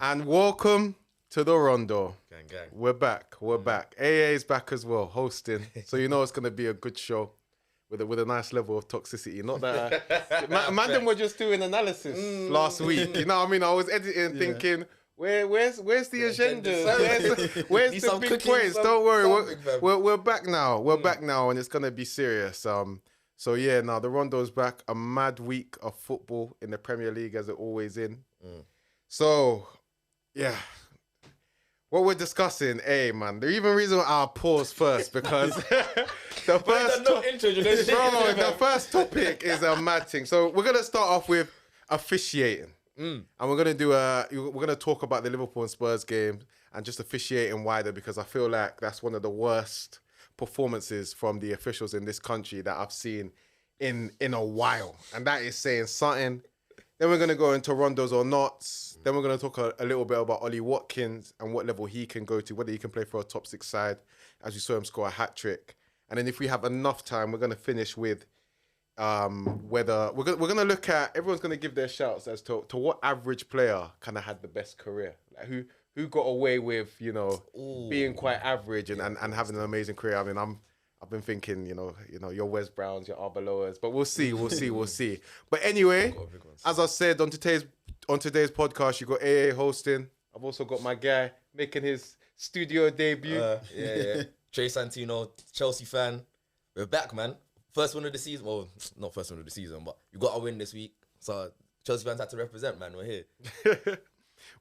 And welcome to the Rondo. Gang. We're back. AA is back as well, hosting. So you know it's going to be a good show with a nice level of toxicity. Not that... man, were just doing analysis last week. You know what I mean? I was editing thinking... Where's the agenda? Where's the big points? Don't worry, we're back now. We're back now, and it's gonna be serious. So yeah, now the Rondo's back. A mad week of football in the Premier League, as it always in. So yeah, what we're discussing, man. The even reason I'll pause first because the first topic is a mad thing. So we're gonna start off with officiating. And we're gonna talk about the Liverpool and Spurs game and just officiating wider, because I feel like that's one of the worst performances from the officials in this country that I've seen in a while, and that is saying something. Then we're gonna go into Rondos or nots. Then we're gonna talk a little bit about Ollie Watkins and what level he can go to, whether he can play for a top 6 side, as you saw him score a hat trick. And then if we have enough time, we're gonna finish with whether we're gonna look at, everyone's gonna give their shouts as to what average player kind of had the best career, like who got away with being quite average and having an amazing career. I mean, I've been thinking your Wes Browns, your Arbeloas, but we'll see. But anyway, as I said on today's podcast, you got AA hosting. I've also got my guy making his studio debut. Trey Santino, Chelsea fan. We're back, man. First win of the season. Well, not first win of the season, but you got a win this week. So Chelsea fans had to represent, man. We're here.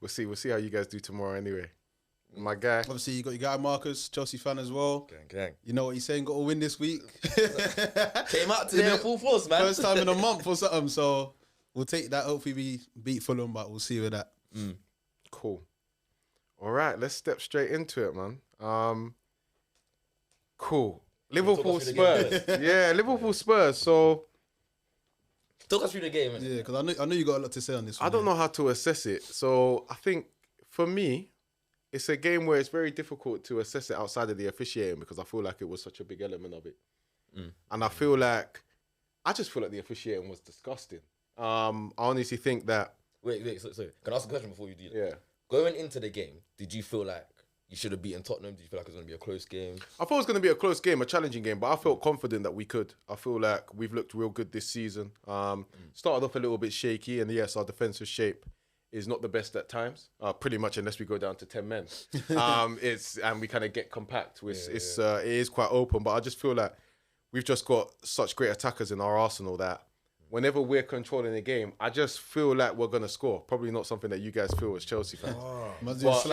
We'll see how you guys do tomorrow anyway. My guy. Obviously, you got your guy Marcus, Chelsea fan as well. Gang. You know what he's saying? Got a win this week. Came out today in full force, man. First time in a month or something. So we'll take that. Hopefully we beat Fulham, but we'll see with that. Cool. All right, let's step straight into it, man. Cool. Liverpool Spurs. Liverpool Spurs. So talk us through the game, man. Yeah, because I know you got a lot to say on this one. I don't know how to assess it. So I think for me, it's a game where it's very difficult to assess it outside of the officiating, because I feel like it was such a big element of it. And I just feel like the officiating was disgusting. I honestly think that... Wait, sorry. Can I ask a question before you do that? Yeah. Going into the game, did you feel like you should have beaten Tottenham? Did you feel like it was going to be a close game? I thought it was going to be a close game, a challenging game, but I felt confident that we could. I feel like we've looked real good this season. Started off a little bit shaky, and yes, our defensive shape is not the best at times, pretty much, unless we go down to 10 men. And we kind of get compact. It is quite open, but I just feel like we've just got such great attackers in our arsenal that whenever we're controlling the game, I just feel like we're going to score. Probably not something that you guys feel as Chelsea fans. Man lost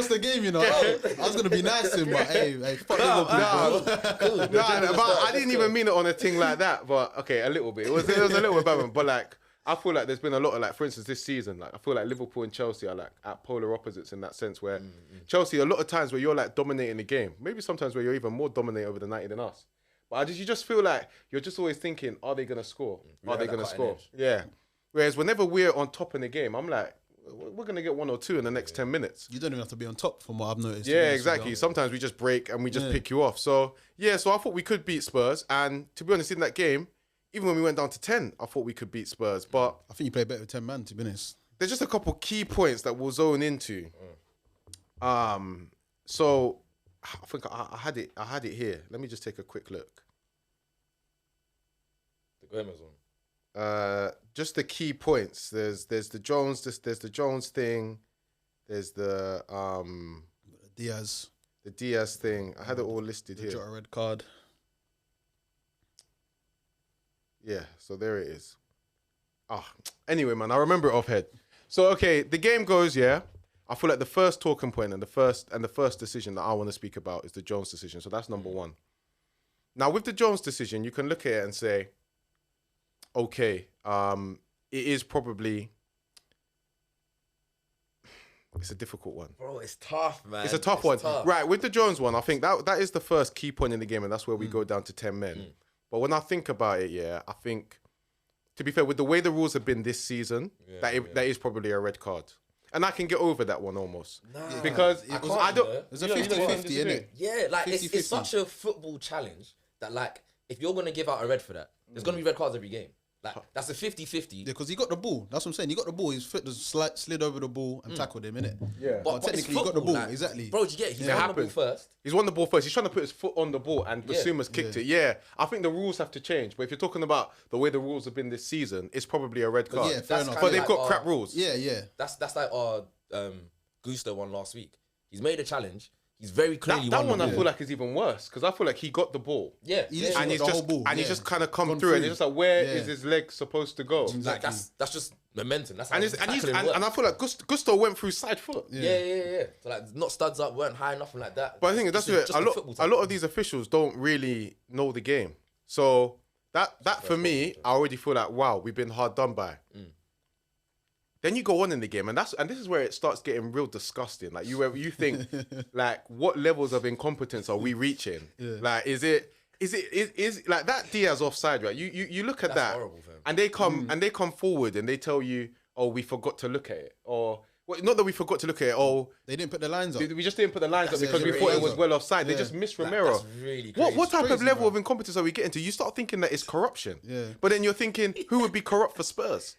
the game, you know. I was going to be nice to him, but hey, fuck Liverpool. But I didn't even mean it on a thing like that. But okay, a little bit. It was a little bit bad, but like, I feel like there's been a lot of, like, for instance, this season, like, I feel like Liverpool and Chelsea are like at polar opposites in that sense, where Chelsea, a lot of times where you're like dominating the game, maybe sometimes where you're even more dominant over the 90 than us. But you just feel like you're just always thinking, are they going to score? Are they going to score? Yeah. Whereas whenever we're on top in the game, I'm like, we're going to get 1 or 2 in the next 10 minutes. You don't even have to be on top, from what I've noticed. Yeah, exactly. Sometimes we just break and we just pick you off. So I thought we could beat Spurs. And to be honest, in that game, even when we went down to 10, I thought we could beat Spurs. But I think you played better with 10 man, to be honest. There's just a couple key points that we'll zone into. So I think I had it here. Let me just take a quick look. The Gomez one. Just the key points. There's the Jones. There's the Jones thing. There's the Diaz. The Diaz thing. I had it all listed here. Got a red card. Yeah, so there it is. Anyway, man, I remember it off head. So okay, the game goes. Yeah, I feel like the first talking point and the first decision that I want to speak about is the Jones decision. So that's number one. Now with the Jones decision, you can look at it and say, okay, it is probably. It's a difficult one. Bro, it's tough, man. It's a tough one. Right, with the Jones one, I think that is the first key point in the game, and that's where we go down to 10 men. But when I think about it, I think, to be fair, with the way the rules have been this season, that is probably a red card. And I can get over that one almost. Nah, because I don't... There's a 50-50, innit? Yeah, like, it's such a football challenge that, like, if you're going to give out a red for that, there's going to be red cards every game. Like, that's a 50-50. Yeah, because he got the ball. That's what I'm saying. He got the ball. His foot just slid over the ball and tackled him, innit? Yeah. But technically, it's he got the football, ball. like, Exactly. Bro, you get it? He's won the ball first. He's won the ball first. He's trying to put his foot on the ball, and Basuma's kicked it. Yeah, I think the rules have to change. But if you're talking about the way the rules have been this season, it's probably a red card. Yeah, fair enough. But they've like got crap rules. Yeah. That's like our Gusto one last week. He's made a challenge. He's very clearly That won one the I ball. feel like is even worse because I feel like he got the ball. Yeah. He And got he's the just whole ball, and he's yeah. just kind of come Gone through, and through. it's just like, where is Yeah. his leg supposed to go? Like, that's just momentum. That's how And I feel like Gusto went through side foot. Yeah. So like, not studs up, weren't high, nothing like that. But I think that's Just where a lot of these officials don't really know the game. So that for me, I already feel like, wow, we've been hard done by. Then you go on in the game, and this is where it starts getting real disgusting. Like you think, like, what levels of incompetence are we reaching? Yeah. Like, is like that Diaz offside, right? You look at That's that, horrible, fam. and they come forward and they tell you, oh, we forgot to look at it, or well, not that we forgot to look at it. Oh, They didn't put the lines up. we just didn't put the lines up That's because it. we thought it was Yeah. well offside. They Yeah. just missed Romero. That's really crazy. What type of crazy, level bro. of incompetence are we getting to? You start thinking that it's corruption. Yeah. But then you're thinking, who would be corrupt for Spurs?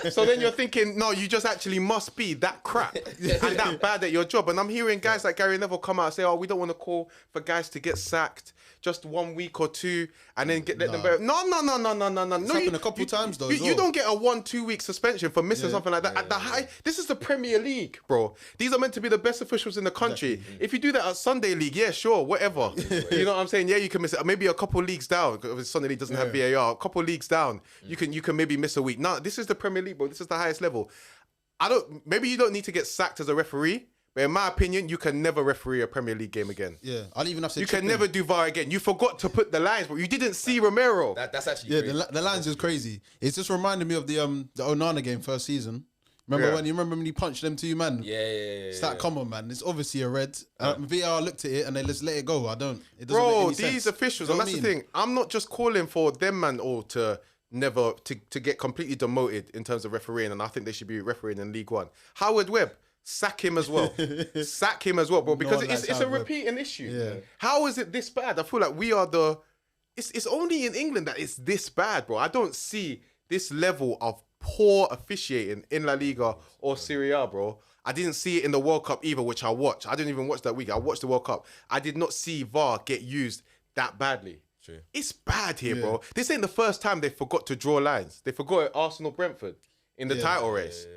So then you're thinking, no, you just actually must be that crap and that bad at your job. And I'm hearing guys like Gary Neville come out and say, oh, we don't want to call for guys to get sacked just 1 week or two and then let them... No. It's happened a couple times, though, as You well. don't get a 1-2 week suspension for missing something like that. At the high, this is the Premier League, bro. These are meant to be the best officials in the country. If you do that at Sunday League, yeah, sure, whatever. You know what I'm saying? Yeah, you can miss it. Maybe a couple leagues down. Because Sunday League doesn't have VAR. A couple leagues down, you can maybe miss a week. No, this is the Premier League, bro. This is the highest level. Maybe you don't need to get sacked as a referee, but in my opinion, you can never referee a Premier League game again. Yeah, I'll even have to. You chip can in. never do VAR again. You forgot to put the lines, but you didn't see Romero. That's actually Yeah, crazy. the lines is crazy. It's just reminded me of the Onana game first season. Remember when he punched them two man? Yeah. It's like, come on, man. It's obviously a red. VAR looked at it and they just let it go. It doesn't Bro, make any these sense. officials, You and know that's what the I mean? thing. I'm not just calling for them man all to never to get completely demoted in terms of refereeing, and I think they should be refereeing in League One. Howard Webb, sack him as well. Sack him as well, bro, because one likes it's a Howard Webb. repeating issue. Yeah. How is it this bad? I feel like we are the... It's only in England that it's this bad, bro. I don't see this level of poor officiating in La Liga or Serie A, bro. I didn't see it in the World Cup either, which I watched. I didn't even watch that week. I watched the World Cup. I did not see VAR get used that badly. True. It's bad here, bro. This ain't the first time they forgot to draw lines. They forgot at Arsenal-Brentford in the title race.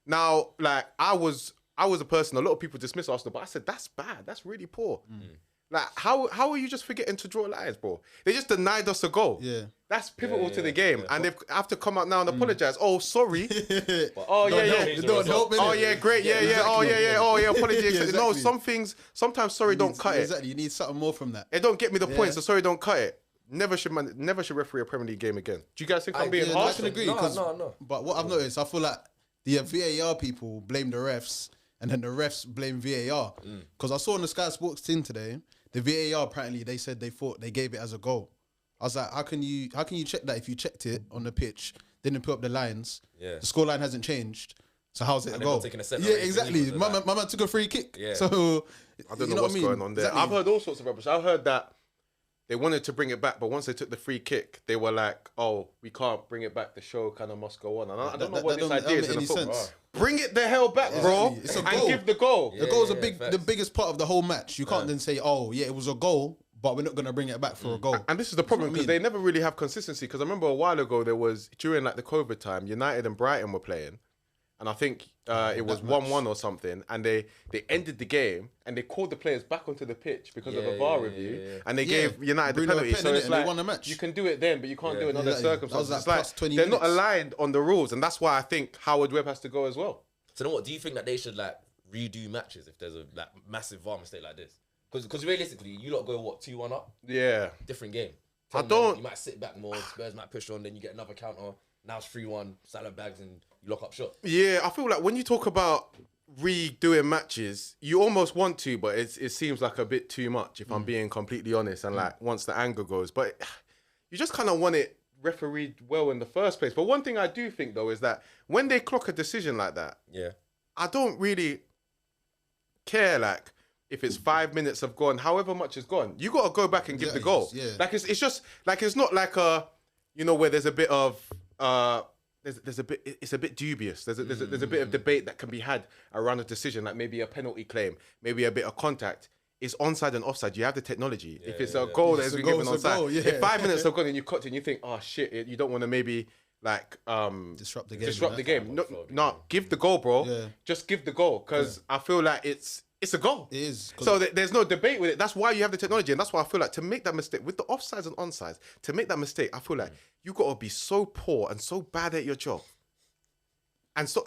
Now, like, I was a person, a lot of people dismiss Arsenal, but I said, that's bad. That's really poor. Like, how are you just forgetting to draw lines, bro? They just denied us a goal. Yeah. That's pivotal to the game. And they have to come out now and apologise. Oh, sorry. Oh, yeah. Don't help, Oh, innit? yeah, great. Yeah. Oh, yeah. Oh, yeah, apology. Yeah, No, exactly. sometimes sorry don't cut it. Exactly. You need something more from that. It don't get me the point, so sorry don't cut it. Never should referee a Premier League game again. Do you guys think I'm being Yeah, harsh? I can agree. No, 'cause- no. But what I've noticed, I feel like the VAR people blame the refs, and then the refs blame VAR. Because I saw on the Sky Sports thing today, the VAR apparently they said they thought they gave it as a goal. I was like, how can you check that if you checked it on the pitch, didn't put up the lines, Yeah. the scoreline hasn't changed. So how's it a they're goal? not taking a set Yeah, away, exactly. so My man took a free kick. Yeah. So I don't know what's going on there. Exactly. I've heard all sorts of rubbish. I heard that they wanted to bring it back, but once they took the free kick, they were like, oh, we can't bring it back. The show kind of must go on. And I don't know what that this don't idea is make in the any football. sense. Bring it the hell back, bro. It's a and goal. give the goal. The goal's facts. the biggest part of the whole match. You can't then say, oh yeah, it was a goal, but we're not gonna bring it back for a goal. And this is the problem because they never really have consistency. Because I remember a while ago there was during like the COVID time, United and Brighton were playing, and I think it was 1-1 or something, and they ended the game and they called the players back onto the pitch because of a VAR review, and they gave United the Bruno penalty. pen, So innit, it's and they like won the match. you can do it then, but you can't do it in other Exactly. That circumstances. was It's like like plus 20 they're not minutes. aligned on the rules, and that's why I think Howard Webb has to go as well. So then what, do you think that they should like redo matches if there's a like massive VAR mistake like this? Because realistically, you lot go what, 2-1 up? Yeah. Different game. I 10 don't- men, you might sit back more, Spurs might push on, then you get another counter. Now it's 3-1, salad bags, and you lock up shot. Yeah, I feel like when you talk about redoing matches, you almost want to, but it seems like a bit too much, if I'm being completely honest, and like once the anger goes. But you just kind of want it refereed well in the first place. But one thing I do think, though, is that when they clock a decision like that, Yeah. I don't really care, like, if it's 5 minutes have gone, however much has gone. You got to go back and give the goal. Yeah. Like, it's just, like, it's not like a... where there's a bit of it's a bit dubious. There's a bit of debate that can be had around a decision, like maybe a penalty claim, maybe a bit of contact. It's onside and offside. You have the technology. If it's a goal that's been given onside, if 5 minutes have gone and you cut it and you think, oh shit, you don't want to maybe like disrupt the game. No, give the goal, bro. Yeah. Just give the goal, because I feel like it's a goal. It is. So there's no debate with it. That's why you have the technology, and that's why I feel like to make that mistake with the offsides and onsides, to make that mistake, I feel like you got to be so poor and so bad at your job, and so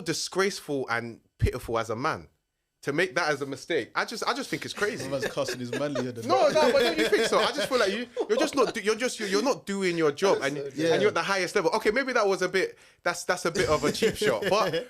disgraceful and pitiful as a man to make that as a mistake. I just think it's crazy. Man's cussing his manlier than No, but don't you think so? I just feel like you're not doing your job, and you're at the highest level. Okay, maybe that was a bit. That's a bit of a cheap shot, but.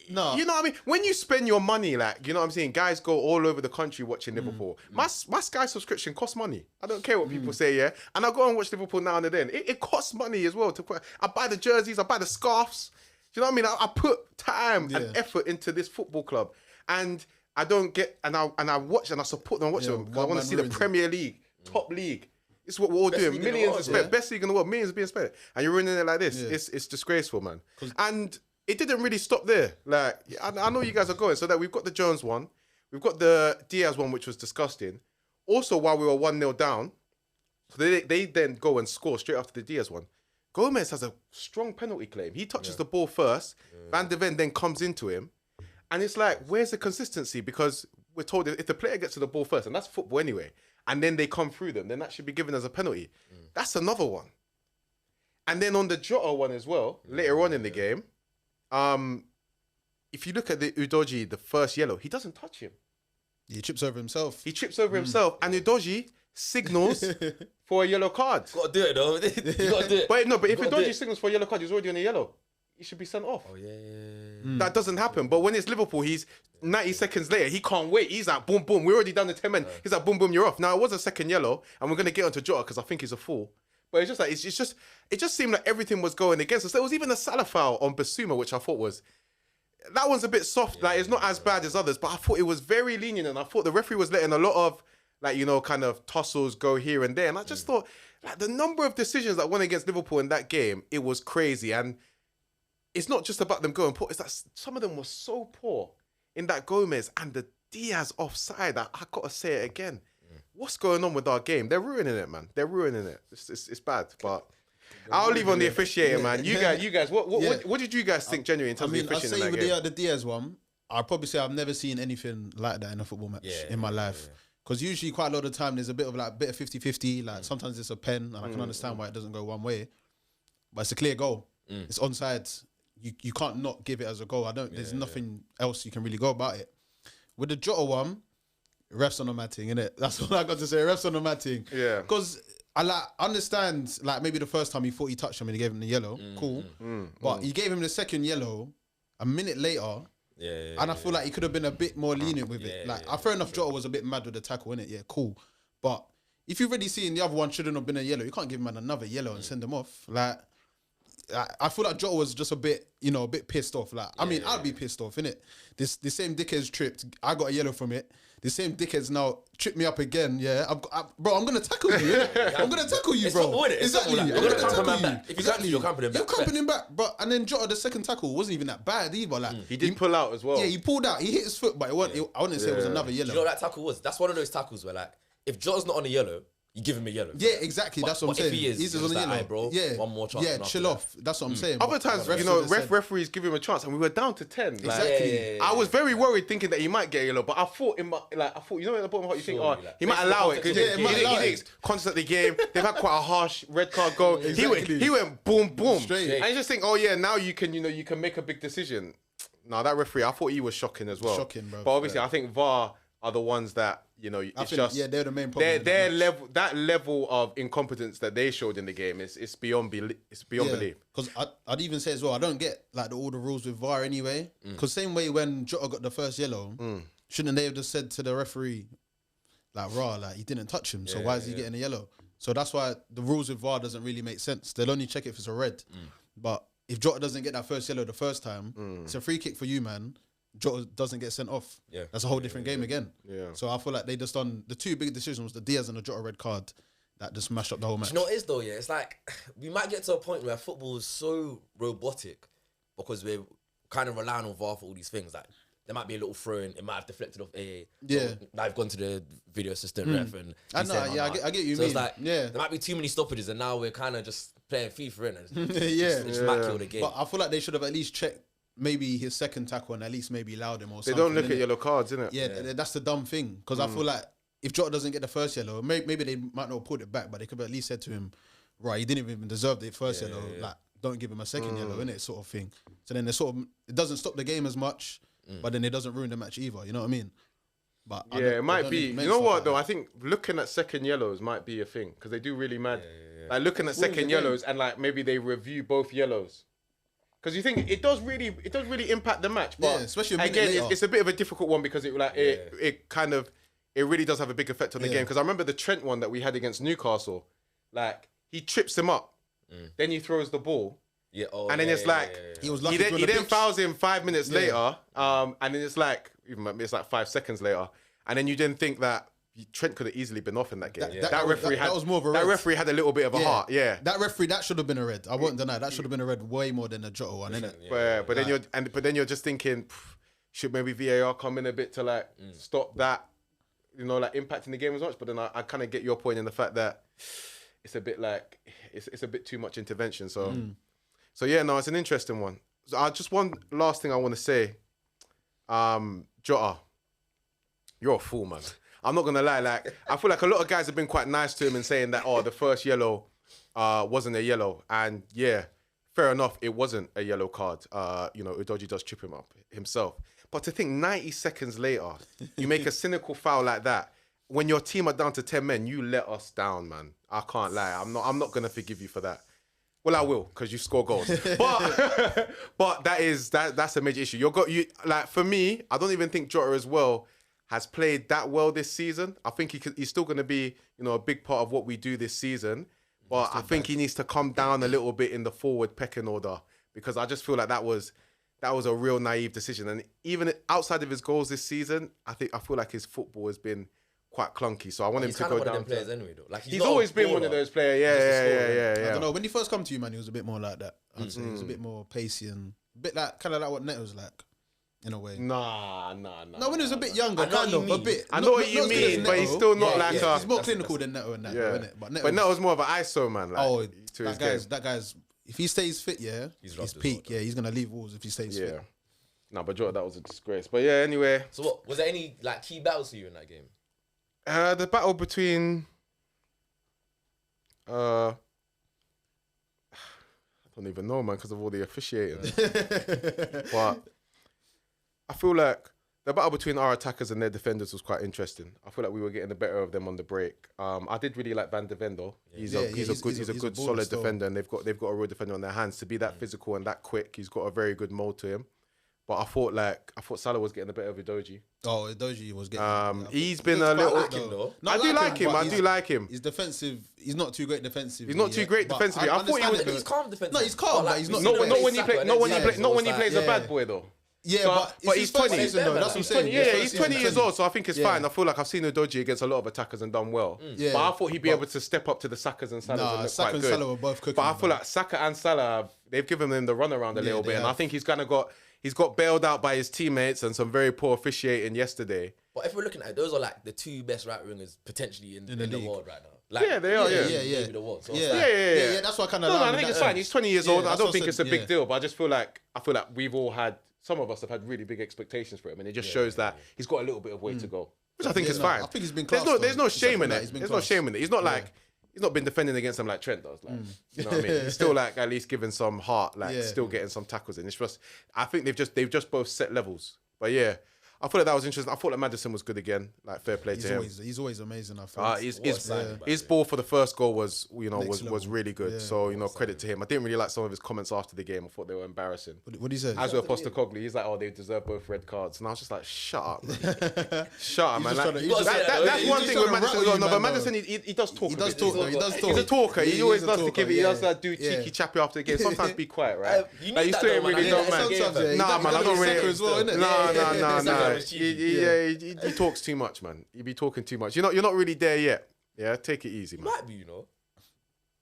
No. You know what I mean? When you spend your money, like, you know what I'm saying? Guys go all over the country watching Liverpool. My Sky subscription costs money. I don't care what people say, yeah? And I go and watch Liverpool now and then. It costs money as well. I buy the jerseys, I buy the scarves. Do you know what I mean? I put time and effort into this football club. And I don't get... And I watch and I support them and watch them. Because I want to see the Premier League, top league. It's what we're all doing. Millions are spent. Best league in the world. Millions are being spent. And you're ruining it like this. Yeah. It's disgraceful, man. And... it didn't really stop there. Like, I know you guys are going. So that we've got the Jones one. We've got the Diaz one, which was disgusting. Also, while we were 1-0 down, so they then go and score straight after the Diaz one. Gomez has a strong penalty claim. He touches the ball first. Van de Ven then comes into him. And it's like, where's the consistency? Because we're told if the player gets to the ball first, and that's football anyway, and then they come through them, then that should be given as a penalty. That's another one. And then on the Jota one as well, later on in the game, if you look at the Udogie, the first yellow, he doesn't touch him. He trips over himself. And Udogie signals for a yellow card. Got to do it though. You got to do it. But if Udogie signals for a yellow card, he's already on a yellow. He should be sent off. Oh yeah. That doesn't happen. But when it's Liverpool, he's 90 seconds later. He can't wait. He's like, boom, boom. We're already done the 10 men. He's like, boom, boom. You're off. Now it was a second yellow, and we're gonna get onto Jota because I think he's a fool. But it's just like it just seemed like everything was going against us. There was even a Salah foul on Basuma, which I thought was. That one's a bit soft. Like, it's not as bad as others, but I thought it was very lenient, and I thought the referee was letting a lot of, like, kind of tussles go here and there. And I just thought, like, the number of decisions that went against Liverpool in that game, it was crazy. And it's not just about them going poor. It's that some of them were so poor in that Gomez and the Diaz offside. I got to say it again. What's going on with our game? They're ruining it, man. They're ruining it. It's bad, but... I'll leave on the officiating, man. You guys, what did you guys think genuinely in terms of the officiating? I'd say with the Diaz one, I'd probably say I've never seen anything like that in a football match in my life. Because usually quite a lot of the time there's a bit of 50-50. Like sometimes it's a pen, and I can understand why it doesn't go one way. But it's a clear goal. It's onside. You can't not give it as a goal. There's nothing else you can really go about it. With the Jota one, refs on the matting, innit? That's all I got to say. Refs on the matting. Yeah. Because I understand, like, maybe the first time he thought he touched him and he gave him the yellow. Cool. But he gave him the second yellow a minute later. And I feel like he could have been a bit more lenient with it. Like, fair enough, Jota was a bit mad with the tackle, innit? Yeah, cool. But if you've already seen the other one shouldn't have been a yellow, you can't give him another yellow and send him off. Like, I feel like Jota was just a bit pissed off. Like, I mean, I'd be pissed off, innit? The same dickhead's tripped. I got a yellow from it. The same dickhead's now tripped me up again. Yeah, bro, I'm gonna tackle you. I'm gonna tackle you, bro. Exactly. I'm gonna tackle you. Exactly. You're cramping him back. You're cramping him back. But and then Jota, the second tackle wasn't even that bad either. Like he did pull out as well. Yeah, he pulled out. He hit his foot, but I wouldn't say it was another yellow. Do you know what that tackle was? That's one of those tackles where, like, if Jota's not on the yellow, you give him a yellow. Yeah, exactly. That's what I'm saying. If he is, he's on the yellow, bro. Yeah, one more chance. Yeah, chill off. That's what I'm saying. Other times, referees give him a chance, and we were down to 10. Exactly. I was very worried, thinking that he might get a yellow, but I thought in the bottom of my heart, you think, he might allow it because he thinks constantly game. They've had quite a harsh red card go. He went boom, boom, straight, and you just think, now you can make a big decision. No, that referee, I thought he was shocking as well. Shocking, bro. But obviously, I think VAR are the ones that. They're the main problem. Their level, that level of incompetence that they showed in the game is beyond belief. It's beyond belief. Because I'd even say as well, I don't get like all the rules with VAR anyway. Because same way when Jota got the first yellow, shouldn't they have just said to the referee, like, he didn't touch him, so why is he getting a yellow? So that's why the rules with VAR doesn't really make sense. They'll only check if it's a red. But if Jota doesn't get that first yellow the first time, it's a free kick for you, man. Jota doesn't get sent off. That's a whole different game again. So I feel like they just done the two big decisions, the Diaz and the Jota red card. that just mashed up the whole match. Do you know what it is though? Yeah, it's like we might get to a point where football is so robotic because we're kind of relying on VAR for all these things. Like there might be a little throw-in, it might have deflected off AA. Yeah. So now I've gone to the video assistant ref and I know, said, yeah, I get you so mean. it's like Yeah. there might be too many stoppages, and now we're kind of just playing FIFA in it. Yeah. It's might kill the game. But I feel like they should have at least checked maybe his second tackle and at least maybe allowed him or They something. don't look at innit? yellow cards, innit? Yeah, that's the dumb thing. Because I feel like if Jota doesn't get the first yellow, maybe they might not have pulled it back, but they could have at least said to him, right, he didn't even deserve the first yellow. Like, don't give him a second yellow, innit? Sort of thing. So then it doesn't stop the game as much, but then it doesn't ruin the match either. You know what I mean? But Yeah, it might be. You know what though? I think looking at second yellows might be a thing because they do really mad. Like looking at second yellows and like maybe they review both yellows. Because you think it does really impact the match, but especially a minute again, later. it's a bit of a difficult one because it really does have a big effect on the game. Because I remember the Trent one that we had against Newcastle, like he trips him up, then he throws the ball, and then it's like He was lucky he then fouls him 5 minutes later, and then it's like 5 seconds later, and then you didn't think that Trent could have easily been off in that game. That referee had a little bit of a heart. Yeah, that referee that should have been a red. I won't deny that should have been a red way more than a Jota one, innit? But then you're just thinking, should maybe VAR come in a bit to like stop that, like impacting the game as much. But then I kind of get your point in the fact that it's a bit like it's a bit too much intervention. So yeah, no, it's an interesting one. So just one last thing I want to say, Jota, you're a fool, man. I'm not gonna lie. Like I feel like a lot of guys have been quite nice to him and saying that the first yellow wasn't a yellow, and yeah, fair enough, it wasn't a yellow card. Udogie does trip him up himself. But to think 90 seconds later, you make a cynical foul like that, when your team are down to 10 men, you let us down, man. I can't lie. I'm not gonna forgive you for that. Well, I will, because you score goals. But that's a major issue. For me, I don't even think Jota as well has played that well this season. I think he's still going to be, a big part of what we do this season. But I think he needs to come down a little bit in the forward pecking order, because I just feel like that was a real naive decision. And even outside of his goals this season, I feel like his football has been quite clunky. So I want him to go down. He's kind of one of them players anyway, though. Like he's always been one of those players. Yeah. I don't know. When he first come to you, man, he was a bit more like that. I'd say he was a bit more pacey and a bit like kind of like what Neto's like. In a way. Nah. No, when he was a bit younger, kind of a bit. I know what you mean, but he's still not like a... He's more clinical than Neto and that, isn't it? But Neto's more of an ISO man. Like, that guy's. If he stays fit, he's peak. Yeah, he's gonna leave Wolves if he stays fit. No, but Jota, that was a disgrace. But yeah, anyway. So what was there any like key battles for you in that game? The battle between. I don't even know, man, because of all the officiating. But I feel like the battle between our attackers and their defenders was quite interesting. I feel like we were getting the better of them on the break. I did really like Van de Ven though. He's a good solid defender, and they've got a real defender on their hands. To be that physical and that quick, he's got a very good mold to him. But I thought Salah was getting the better of Udogie. Oh, Udogie was getting. He's been a little. I do like him. He's defensive. He's not too great defensively. He's not too great defensively. I thought he was. He's calm defensively. No, he's calm, but he's not. Not when he plays a bad boy though. Yeah, but he's 20. That's what I'm saying. Yeah, he's 20 years old, so I think it's fine. I feel like I've seen Udogie against a lot of attackers and done well. But I thought he'd be able to step up to the Sakas and Salahs and look quite good. Salah were both cooking. But I feel like Saka and Salah, they've given him the runaround a little bit, and I think he's got bailed out by his teammates and some very poor officiating yesterday. But if we're looking at it, those are like the two best right wingers potentially in the world right now. Like, they are. Maybe the world. So yeah. That's what I kind of. No, I think it's fine. He's 20 years old. I don't think it's a big deal, but I feel like we've all had. Some of us have had really big expectations for him, and it just shows that he's got a little bit of way to go, which I think is fine. I think he's been class. There's no shame in it. There's no shame in it. He's not like he's not been defending against them like Trent does. Like, you know what I mean? He's still like at least giving some heart, still getting some tackles in. It's just I think they've just both set levels. But yeah, I thought that was interesting. I thought that Maddison was good again. Like fair play to him. He's always amazing. I think. His ball for the first goal was really good. So credit to him. I didn't really like some of his comments after the game. I thought they were embarrassing. What did he say? As were Postecoglou. He's like, they deserve both red cards, and I was just like, shut up, man. Shut up, man. That's one thing with Maddison. No, but Maddison, he does talk. He does talk. He's a talker. He always does to give it. He does do cheeky chappy after the game. Sometimes be quiet, right? You still ain't really done, man. Nah, man, I don't really. No. He talks too much, man. You be talking too much. You're not really there yet. Yeah, take it easy, man. Might be, you know.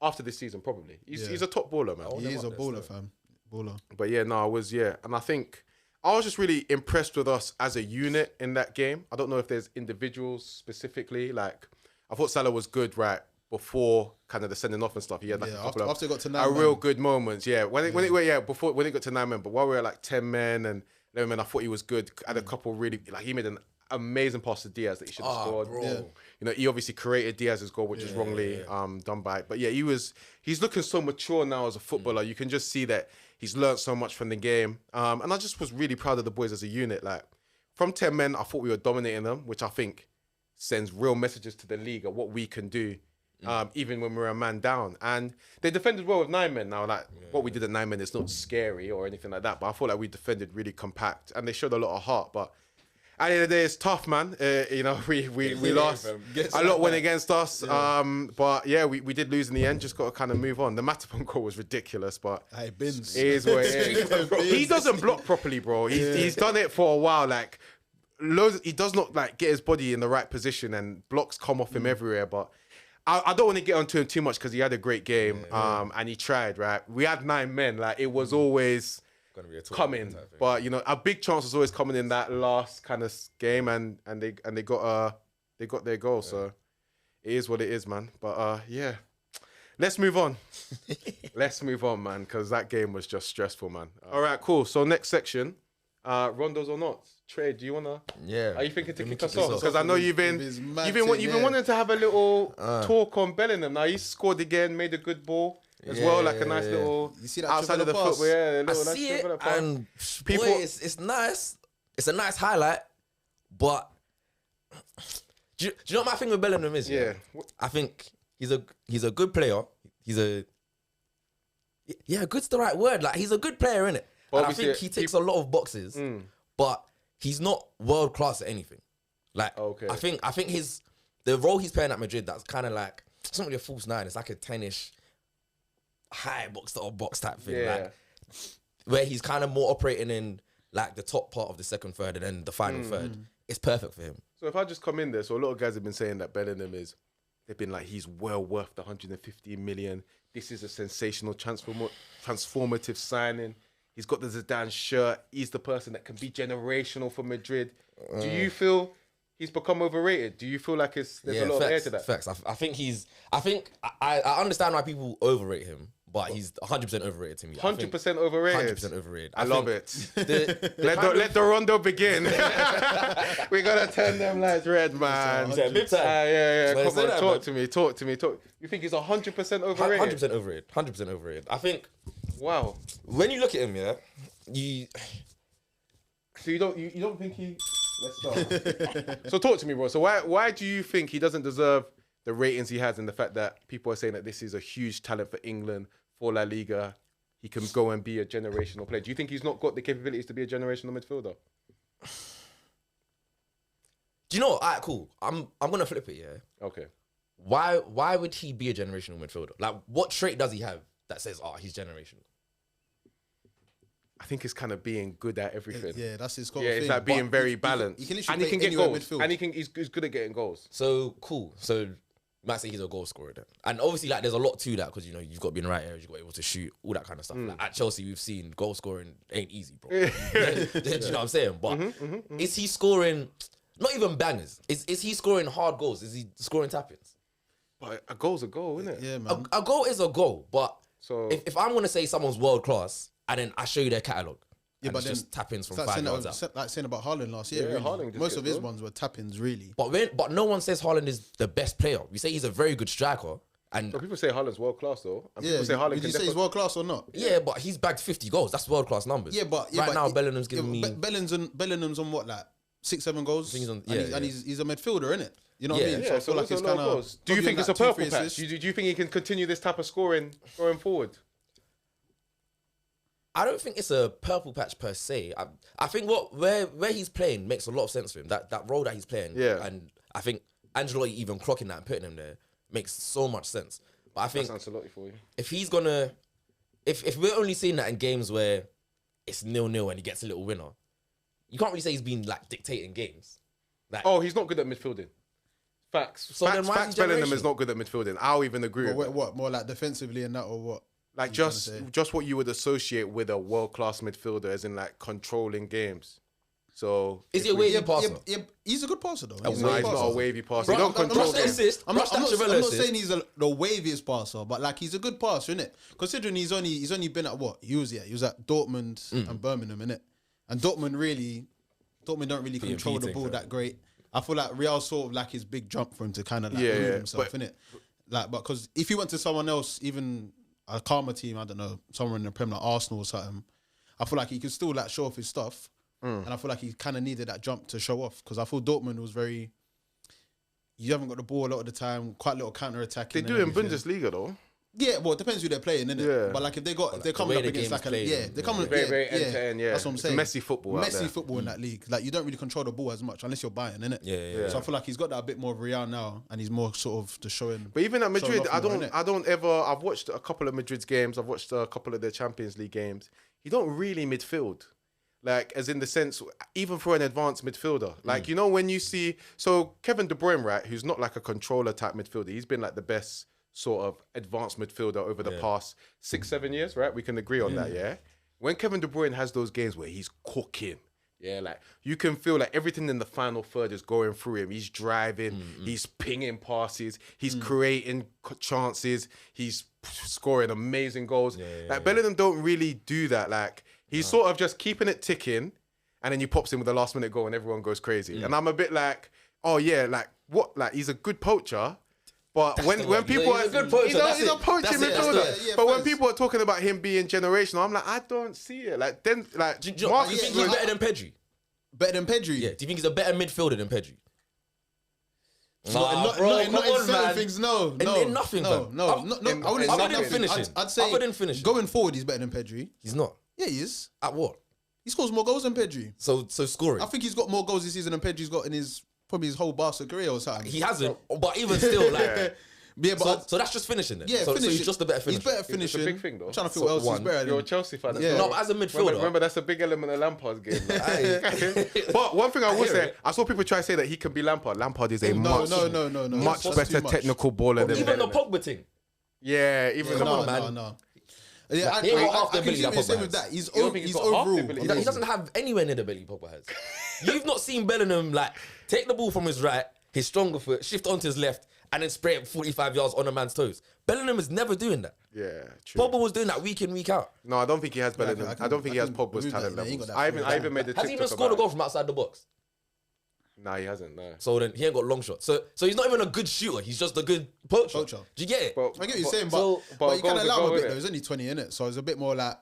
After this season, probably. He's Yeah. he's a top baller, man. He is a baller, fam. Baller. But yeah, no, and I think I was just really impressed with us as a unit in that game. I don't know if there's individuals specifically. Like, I thought Salah was good right before kind of the sending off and stuff. He had like a couple after it got to 9 of men. real good moments. Yeah, when it got to 9 men, but while we were at like 10 men and 11 men, I thought he was good. Had a couple really like he made an amazing pass to Diaz that he should have scored. Bro. Yeah. You know, he obviously created Diaz's goal, which was wrongly done by. But yeah, he's looking so mature now as a footballer. You can just see that he's learned so much from the game. And I just was really proud of the boys as a unit. Like, from 10 men, I thought we were dominating them, which I think sends real messages to the league of what we can do, even when we're a man down. And they defended well with 9 men now. Like, what we did at 9 men is not scary or anything like that. But I feel like we defended really compact and they showed a lot of heart. But at the end of the day, it's tough, man. We lost. A lot went against us. But yeah, we did lose in the end. Just got to kind of move on. The Matipon goal was ridiculous, but Hey, Bins. it is what it is. He doesn't block properly, bro. He's done it for a while. Like, he does not like get his body in the right position, and blocks come off him everywhere. But I don't want to get onto him too much because he had a great game. And he tried. Right, we had 9 men. Like, it was always coming, but you know, a big chance was always coming in that last kind of game, and they got their goal. So it is what it is, man. But yeah, let's move on. Let's move on, man, because that game was just stressful, man. All right, cool. So next section, Rondos or not? Trey, do you wanna? Yeah. Are you thinking to Let me kick us kick this off? off. Because I know you've been wanting to have a little talk on Bellingham. Now he scored again, made a good ball. As well, like a nice little You see that outside of the triple pass? football, yeah. A I little nice see it, triple pass. and People- boy, it's nice. It's a nice highlight, but do you know what my thing with Bellingham is? Yeah. I think he's a good player. Good's the right word. Like, he's a good player, innit? Well, And I obviously, think he ticks a lot of boxes, but he's not world class at anything. Like, Okay. I think the role he's playing at Madrid, that's kind of like, it's not really a false 9. It's like a 10-ish high box type thing. Yeah. Like, where he's kind of more operating in like the top part of the second third and then the final third. It's perfect for him. So if I just come in there, so a lot of guys have been saying that Bellingham they've been like, he's well worth the 115 million. This is a sensational transformative signing. He's got the Zidane shirt. He's the person that can be generational for Madrid. Do you feel he's become overrated? Do you feel like there's a lot of air to that? Facts. I understand why people overrate him, but he's 100% overrated to me. 100% overrated. 100% overrated. I love it. Let Let the Rondo begin. We gotta turn them lights red, man. Yeah. When I Come say on, that, talk to me. You think he's 100% overrated? 100% overrated. 100% overrated. I think Wow. when you look at him, So you don't think he? Let's start. So talk to me, bro. So why do you think he doesn't deserve the ratings he has, and the fact that people are saying that this is a huge talent for England, for La Liga? He can go and be a generational player. Do you think he's not got the capabilities to be a generational midfielder? do you know what? All right, cool. I'm gonna flip it. Yeah. Okay. Why would he be a generational midfielder? Like, what trait does he have that says, he's generational? I think it's kind of being good at everything. Yeah, that's his Yeah, thing. it's like being But very balanced. He can literally and he play can get anywhere goals. midfield. And he's good at getting goals. So cool. So you might say he's a goal scorer then. And obviously, like, there's a lot to that because, you know, you've got to be in the right areas, you've got to be able to shoot, all that kind of stuff. Like, at Chelsea, we've seen goal scoring ain't easy, bro. Do you know what I'm saying? But is he scoring, not even bangers, is he scoring hard goals? Is he scoring tap-ins? But a goal's a goal, isn't it? Yeah, man. A goal is a goal, but So if I'm going to say someone's world class and then I show you their catalogue, Yeah, and but it's then just tap-ins from it's 5 saying yards that- out. like saying about Haaland last year. Yeah, really. Haaland just Most gets of his goal. ones were tap-ins, really. But no one says Haaland is the best player. We say he's a very good striker. And people say Haaland's world class though. And Yeah, people say Haaland did can you say he's definitely. world class or not? yeah, but he's bagged 50 goals. That's world-class numbers. Yeah, but now Bellingham's giving me... Bellingham's on what, like 6-7 goals? think he's on- and he's a midfielder, innit? You know what I Yeah. mean? Yeah, I so feel like that's it's a lot kind of of. goals. Do you think it's a purple patch? Do you think he can continue this type of scoring going forward? I don't think it's a purple patch per se. I think where he's playing makes a lot of sense for him. That role that he's playing. Yeah. And I think Ancelotti even clocking that and putting him there makes so much sense. But I think That's Ancelotti for you. if he's gonna... If we're only seeing that in games where it's 0-0 and he gets a little winner, you can't really say he's been like dictating games. Like, Oh, he's not good at midfielding. Facts. So then why is Facts. he Bellingham generational? is not good at midfielding. I'll even agree with that. What more like defensively and that, or what? Like you trying to say? just what you would associate with a world class midfielder, as in like controlling games. So Is he a wavy passer? He's a good passer though. no, he's not a wavy passer. He Bro, don't I'm control not saying games. assist. I'm not assist. saying he's the waviest passer, but like he's a good passer, innit? Considering he's only been at what? He was at Dortmund and Birmingham, innit? And Dortmund don't really control the ball that great. I feel like Real sort of like his big jump for him to kind of like prove himself, innit? Like, but because if he went to someone else, even a calmer team, I don't know, somewhere in the Premier, like Arsenal or something, I feel like he could still like show off his stuff. And I feel like he kind of needed that jump to show off because I feel Dortmund was very. You haven't got the ball a lot of the time. Quite a little counter attacking. They do in Bundesliga though. Yeah, well, it depends who they're playing, innit? Yeah. But like if they're coming way up the against game like is played, they're coming Very end to end. Yeah, That's what I'm It's saying. messy football. out Messy there. football in that league. Like you don't really control the ball as much unless you're Bayern, innit? Yeah. So I feel like he's got that a bit more of Real now, and he's more sort of the showing. But even at Madrid, off more, innit? I don't ever. I've watched a couple of Madrid's games. I've watched a couple of their Champions League games. He don't really midfield, like as in the sense, even for an advanced midfielder. Like you know when you see Kevin De Bruyne, right, who's not like a controller type midfielder. He's been like the best sort of advanced midfielder over the past 6-7 years, right? We can agree on that, yeah. When Kevin De Bruyne has those games where he's cooking. Yeah, like you can feel like everything in the final third is going through him. He's driving, he's pinging passes, he's creating chances, he's scoring amazing goals. Bellingham don't really do that. Like he's sort of just keeping it ticking, and then he pops in with a last minute goal and everyone goes crazy. And I'm a bit like, oh yeah, like what? Like he's a good poacher. But when people he's a good poacher, he's a poaching midfielder. But when people are talking about him being generational, I'm like, I don't see it. Like then, like Do you Marcus think was- he's better than Pedri? Better than Pedri. Yeah. Do you think he's a better midfielder than Pedri? Not in certain things, no. In nothing, fam. No. I wouldn't say Other than nothing. finishing. I'd say Other than finishing. going forward, he's better than Pedri. He's not. Yeah, he is. At what? He scores more goals than Pedri. So scoring. I think he's got more goals this season than Pedri's got in his probably his whole Barca career or something. He hasn't, but even still, like. Yeah, but So that's just finishing then. yeah, so finishing. he's just a better finisher. He's better It's a finishing. big thing, though. I'm trying to feel So what else one. he's better You're a than. Chelsea fan. Yeah. No, but as a midfielder. Remember, that's a big element of Lampard's game. man. Aye. But one thing I will hear say, it. I saw people try to say that he can be Lampard. Lampard is a No. much That's too better much. technical baller than Even the Bellingham. Pogba thing. Yeah, even the No. Yeah, he ain't got half the I can ability see that what you're saying Pogba with has. that. He's You don't think he's got half the overall. ability? He doesn't have anywhere near the belly Pogba has. You've not seen Bellingham like take the ball from his right, his stronger foot, shift onto his left, and then spray it 45 yards on a man's toes. Bellingham is never doing that. Yeah, true. Pogba was doing that week in, week out. No, I don't think he has Bellingham. I don't think he has Pogba's believe that, talent yeah, he ain't levels. got that I even made the Has he even TikTok scored a about goal it. from outside the box? Nah, he hasn't. No. So then he ain't got long shots. So he's not even a good shooter. He's just a good poacher. Poacher. Do you get it? But- I get what you're but- saying, so- but you goal's can a allow him goal, a bit innit? though. He's only 20 in it, so it's a bit more like.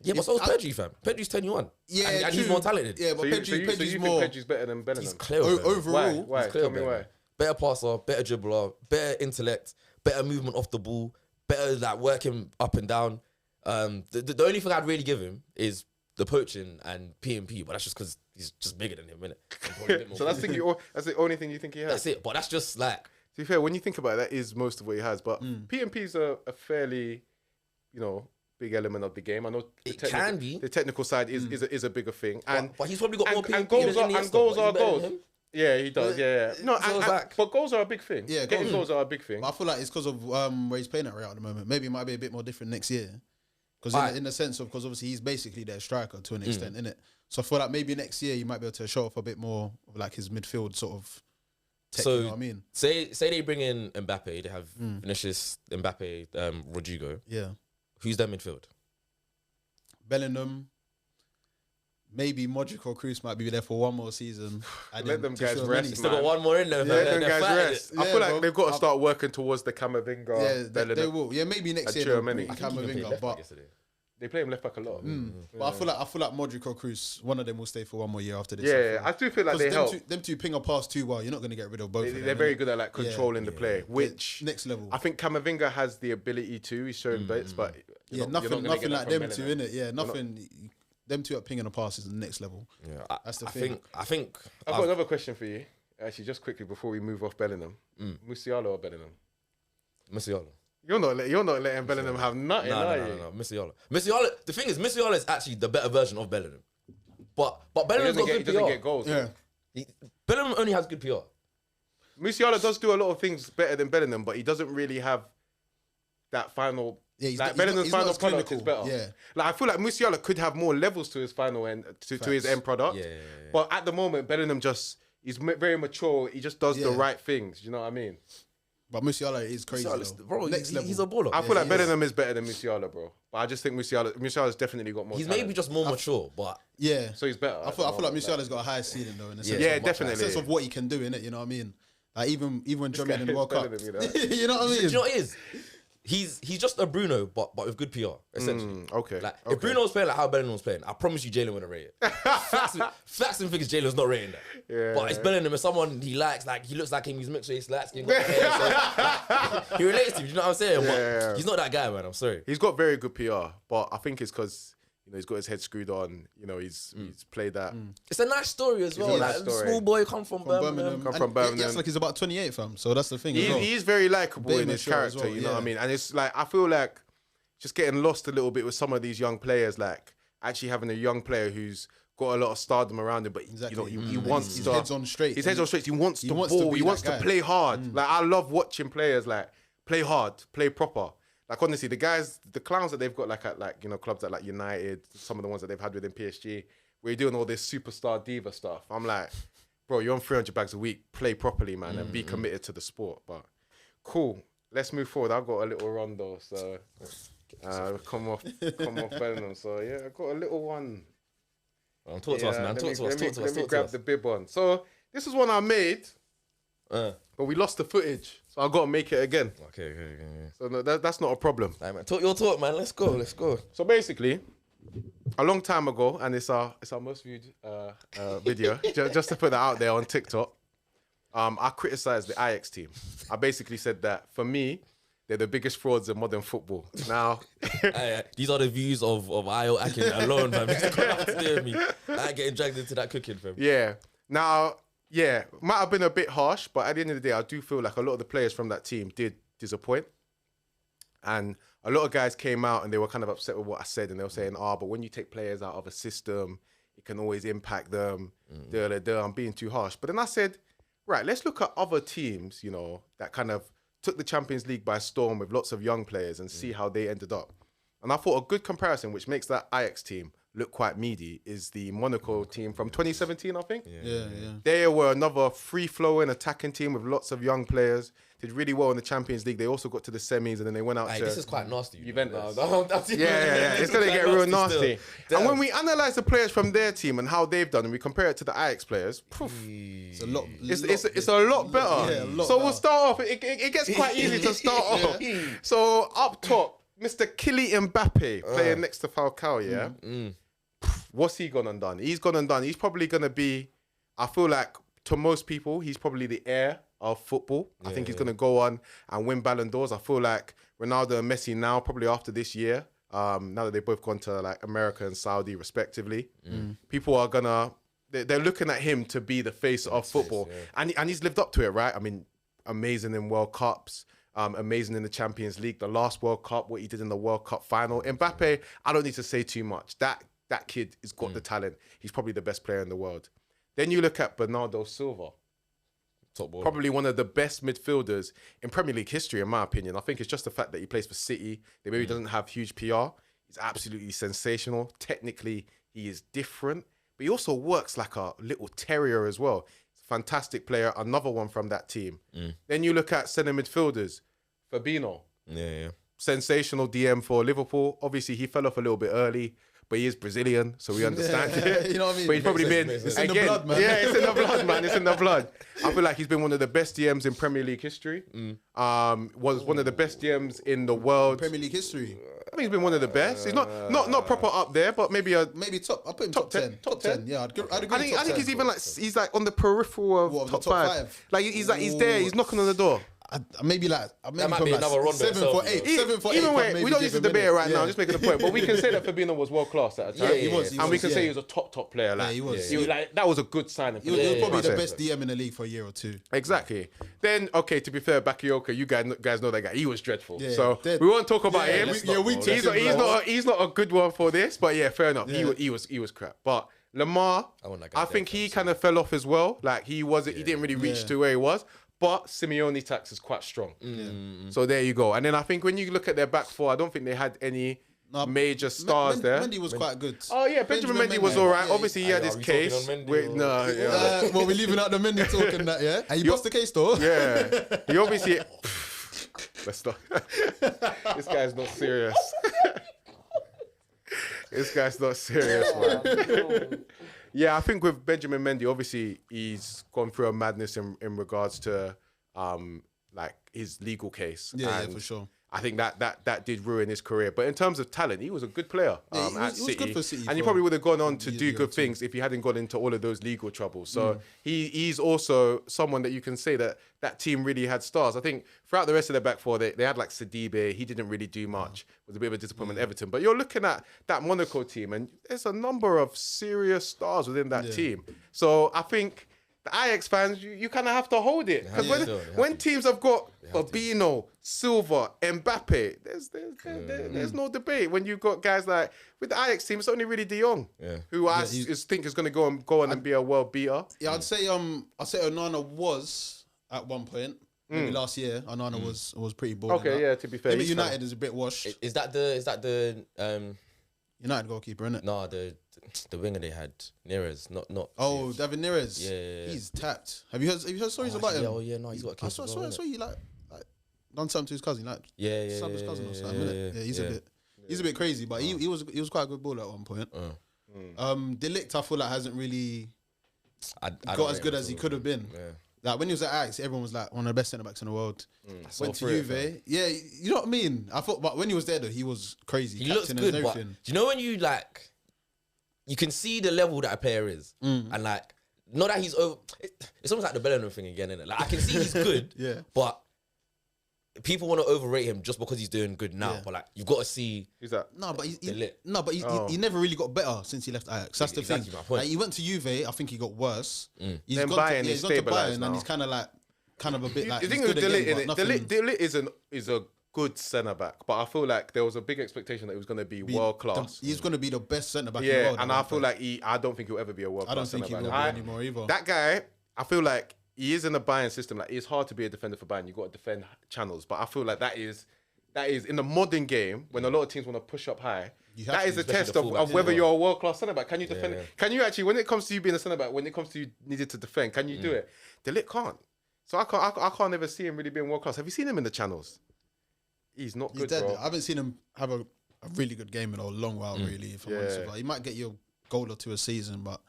Yeah, but so is Pedri, fam. Pedri's 21. Yeah, and he's true. more talented. Yeah, but So Pedri's you think more Pedri's better than Bellingham? He's clear. overall. Why? He's clear Tell me better. why. Better passer, better dribbler, better intellect, better movement off the ball, better like working up and down. The only thing I'd really give him is the poaching and P&P, but that's just because he's just bigger than him, innit? So that's the only thing you think he has. That's it. But that's just like To be fair, when you think about it, that is most of what he has. But Mm. P&P is a fairly, big element of the game. I know It can be. the technical side is a bigger thing, and but he's probably got more and P&P goals than are Iniesta, and goals but are he's better goals. than him. Yeah, he does. Yeah. No, So it's like- but goals are a big thing. Yeah, Getting goals- goals are a big thing. But I feel like it's because of where he's playing at Real at the moment. Maybe it might be a bit more different next year. Because Alright. in the sense of, because obviously he's basically their striker to an extent, innit? So I feel like maybe next year he might be able to show off a bit more of like his midfield sort of tech, So you know what I mean? say they bring in Mbappe, they have Vinicius, Mbappe, Rodrigo. Yeah. Who's their midfield? Bellingham, maybe Modric or Kroos might be there for one more season. And Let then them guys Tchouaméni. rest, Still man. got one more in there. Yeah, man. them They're guys fighting rest. it. I feel like bro. they've got to start working towards the Camavinga. Yeah, they Bellingham. will. Yeah, maybe next And year they'll Tchouaméni. bring I think He played Camavinga, left back but yesterday. They play him left back a lot. but I feel like Modric or Kroos, one of them will stay for one more year after this. Yeah, I do feel like they help. Them two ping a pass too well. You're not going to get rid of both of them. They're very innit? good at like controlling the play, which Next level. I think Camavinga has the ability to. He's showing bits, but Yeah, nothing like them two, innit? Yeah, nothing. Them two at pinging a pass is the next level. Yeah, That's the I thing. think I've got another question for you. Actually, just quickly before we move off Bellingham, Musiala or Bellingham? Musiala. You're not letting Bellingham have nothing, are you? No. Musiala. The thing is, Musiala is actually the better version of Bellingham. But He Bellingham's doesn't got get, he good doesn't PR. get goals. Yeah. Bellingham only has good PR. Musiala does do a lot of things better than Bellingham, but he doesn't really have that final. Yeah, he's like not- Bellingham's he's not final as product is clinical. better. Yeah. Like I feel like Musiala could have more levels to his final end, to his end product. Yeah. But at the moment, Bellingham he's very mature. He just does the Yeah. right things. You know what I mean? But Musiala is crazy. Musiala's- Though. bro, Next level. he's a baller. I feel like he is. Bellingham is better than Musiala, bro. But I just think Musiala's definitely got more. He's talent. maybe just more mature, but Yeah. So he's better. I feel like Musiala's got a higher ceiling though, in the sense Yeah, of, definitely. in the sense of what he can do in it. You know what I mean? Like even when Germany in the guy World is Cup, better than me, you know what I do mean? you know what it is? He's just a Bruno, but with good PR, essentially. Okay. Like okay. if Bruno was playing like how Bellingham was playing, I promise you Jalen would have rated. Facts and figures, Jalen's not rating that. Yeah. But it's Bellingham is someone he likes. Like he looks like him. He's mixed race, light skin, got the hair, so, like, he relates to him. You know what I'm saying? Yeah. But he's not that guy, man. I'm sorry. He's got very good PR, but I think it's because he's got his head screwed on. He's played that. It's a nice story as well. a nice Like, story. Small boy come from Birmingham. Birmingham. Come And from Birmingham. He acts like he's about 28, fam. So that's the thing. as well. He's very likable Very in his mature as character. well, You know what I yeah. mean? And it's like I feel like just getting lost a little bit with some of these young players. Like actually having a young player who's got a lot of stardom around him, but Exactly. he wants his to. head's on straight. His head's on straight. He wants He the wants to ball. be He wants that to guy. play hard. Like I love watching players like play hard, play proper. Like honestly, the clowns that they've got at clubs like United, some of the ones that they've had within PSG, where you're doing all this superstar diva stuff. I'm like, bro, you're on 300 bags a week. Play properly, man, and be committed to the sport. But cool. Let's move forward. I've got a little Rondo, so come off Bellingham. So yeah, I got a little one. Talk to us, man. Talk to us. Let me grab the bib one. So this is one I made, but we lost the footage, so I got to make it again. Okay. So no, that's not a problem. Right, man. Talk your talk, man. Let's go. So basically, a long time ago, and it's our most viewed video, just to put that out there on TikTok. I criticised the Ajax team. I basically said that for me, they're the biggest frauds in modern football. Now, These are the views of Io Akin alone, fam. It's got nothing to do with me. I ain't getting dragged into that cooking, fam. yeah. Now, yeah, might have been a bit harsh, but at the end of the day, I do feel like a lot of the players from that team did disappoint. And a lot of guys came out and they were kind of upset with what I said. And they were saying, but when you take players out of a system, it can always impact them. I'm being too harsh. But then I said, right, let's look at other teams, that kind of took the Champions League by storm with lots of young players and see how they ended up. And I thought a good comparison, which makes that Ajax team look quite meaty, is the Monaco team from 2017, I think. Yeah. They were another free-flowing attacking team with lots of young players. Did really well in the Champions League. They also got to the semis and then they went out to... This is quite nasty. Juventus. Yeah. It's going to get real nasty. Still. And when we analyse the players from their team and how they've done and we compare it to the Ajax players, It's a lot. it's a lot better. Yeah, a lot so we'll better. start off. It gets quite easy to start off. So up top, Mr. Kylian Mbappe playing next to Falcao, yeah? What's he gone and done? He's gone and done. He's probably going to be, I feel like, to most people, he's probably the heir of football. I think he's going to go on and win Ballon d'Ors. I feel like Ronaldo and Messi now, probably after this year, now that they've both gone to like America and Saudi respectively, people are going to, they're looking at him to be the face of football. And he's lived up to it, right? I mean, amazing in World Cups. Amazing in the Champions League. The last World Cup, what he did in the World Cup final. Mbappe, I don't need to say too much. That kid has got the talent. He's probably the best player in the world. Then you look at Bernardo Silva. Top ball. Probably one of the best midfielders in Premier League history, in my opinion. I think it's just the fact that he plays for City. That maybe doesn't have huge PR. He's absolutely sensational. Technically, he is different. But he also works like a little terrier as well. He's a fantastic player. Another one from that team. Then you look at centre midfielders. Fabinho. Yeah. Sensational DM for Liverpool. Obviously, he fell off a little bit early. But he is Brazilian, so we understand it. You know what I mean? But he's probably been... It's in the blood, man. Yeah, it's in the blood, man. It's in the blood. I feel like he's been one of the best DMs in Premier League history. Was one of the best DMs in the world. Premier League history. I think he's been one of the best. He's not proper up there, but maybe Maybe top. I'll put him Top top 10. 10. Top 10. Yeah, I'd agree. I think he's even like he's like on the peripheral of What, top the top five. five? Like he's there. He's knocking on the door. Maybe might be from another Rondo 7 itself, for 8. you know. 7 for 8. Either way, maybe we don't give need to him debate it minute. right now. I'm just making a point. But we can say that Fabinho was world class at a time. Yeah, he was, and we can yeah. say he was a top player. Like, he was. He was like that was a good signing. He was probably the Yeah. best DM in the league for a year or two. Exactly. Then, okay, to be fair, Bakayoko, you guys know that guy. He was dreadful. Yeah, so dead. we won't talk about Yeah, him. let's not, bro. He's not a good one for this. But yeah, fair enough. Yeah. He was crap. But Lamar, I want that guy I think dead, he kind of fell off as well. Like he didn't really reach Yeah. to where he was. But Simeone tax is quite strong. So there you go. And then I think when you look at their back four, I don't think they had any major stars there. Mendy was quite good. Oh yeah, Benjamin Mendy was all right. Obviously he had his case. Mendy Well, we're leaving out the Mendy talking that, yeah? And you bust the case though. Yeah. He obviously... Let's stop. This guy's not serious. This guy's not serious, man. Yeah, I think with Benjamin Mendy, obviously he's gone through a madness in regards to like his legal case. Yeah, for sure. I think that did ruin his career. But in terms of talent, he was a good player at City. Good for City. And he probably would have gone on to do good things if he hadn't gone into all of those legal troubles. So he's also someone that you can say that team really had stars. I think throughout the rest of their back four, they had like Sidibe. He didn't really do much. It was a bit of a disappointment Everton. But you're looking at that Monaco team, and there's a number of serious stars within that team. So I think the Ajax fans, you kind of have to hold it. Because when teams have got Fabinho, Silva, Mbappe, there's no debate. When you've got guys like, with the Ajax team, it's only really De Jong, who I think is going to go on and be a world beater. Yeah, I'd say Onana was at one point. Maybe last year, Onana was pretty bold. Okay, yeah, to be fair. Maybe United is a bit washed. Is that the United goalkeeper, isn't it? No, the winger they had, Neres, not. Oh, David Neres. Yeah. He's tapped. Have you heard stories about him? Oh yeah, no, he's got a case. I saw he like done something to his cousin, like stabbed his cousin or something. Yeah, he's a bit crazy, but he was quite a good baller at one point. De Ligt, I feel like hasn't really got as good as he could have been. Yeah. Like when he was at Ajax, everyone was like one of the best centre backs in the world. Went to Juve, you know what I mean. I thought, but when he was there though, he was crazy. He looks good, but do you know when you like, you can see the level that a player is, and like, not that he's over. It's almost like the Bellingham thing again, innit? Like I can see he's good, but people want to overrate him just because he's doing good now. But like, you've got to see. Who's that? No, but he never really got better since he left Ajax. That's the thing. My point. Like, he went to Juve. I think he got worse. He's Then gone Bayern, to, he's gone to stabilised Bayern, now. and he's kind of a bit like. The thing he's with good De again, Ligt, but De nothing- Ligt is a good centre back, but I feel like there was a big expectation that he was going to be world class. He's going to be the best centre back in the Yeah, world. and I feel like I don't think he'll ever be a world class. I don't think he will be anymore either. That guy, I feel like he is in the Bayern system. Like it's hard to be a defender for Bayern. You got to defend channels, but I feel like that is in the modern game when a lot of teams want to push up high. That is a test of whether you're a world class centre back. Can you defend? Yeah. Can you actually, when it comes to you being a centre back, when it comes to you needed to defend, can you do it? De Ligt can't. So I can't ever see him really being world class. Have you seen him in the channels? He's not good, bro. I haven't seen him have a really good game in a long while, really. If I'm honest, like, he might get you a goal or two a season, but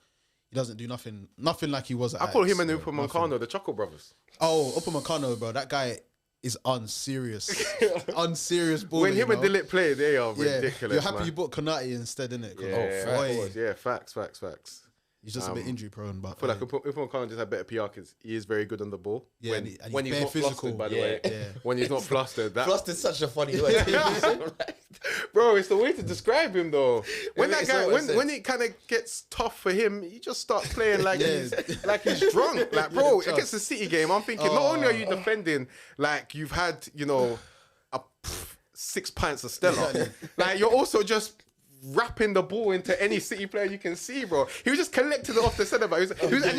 he doesn't do nothing like he was at I call him Ajax. and Upamecano the Choco Brothers. Oh, Upamecano, bro, that guy is unserious. Unserious balling. When him and De Ligt play, they are ridiculous. You're happy man. you bought Konate instead, innit? Facts. He's just a bit injury prone, but I feel like Upamecano just had better PR because he is very good on the ball. Yeah, when he's not physical, flustered, by the way. When he's not flustered. Flustered's such a funny word. Bro, it's the way to describe him though. When that guy, when it kind of gets tough for him, he just starts playing like he's drunk. Like, bro, against the City game, I'm thinking not only are you defending like you've had, 6 pints of Stella, like you're also just wrapping the ball into any City player you can see, bro. He was just collecting it off the centre back. He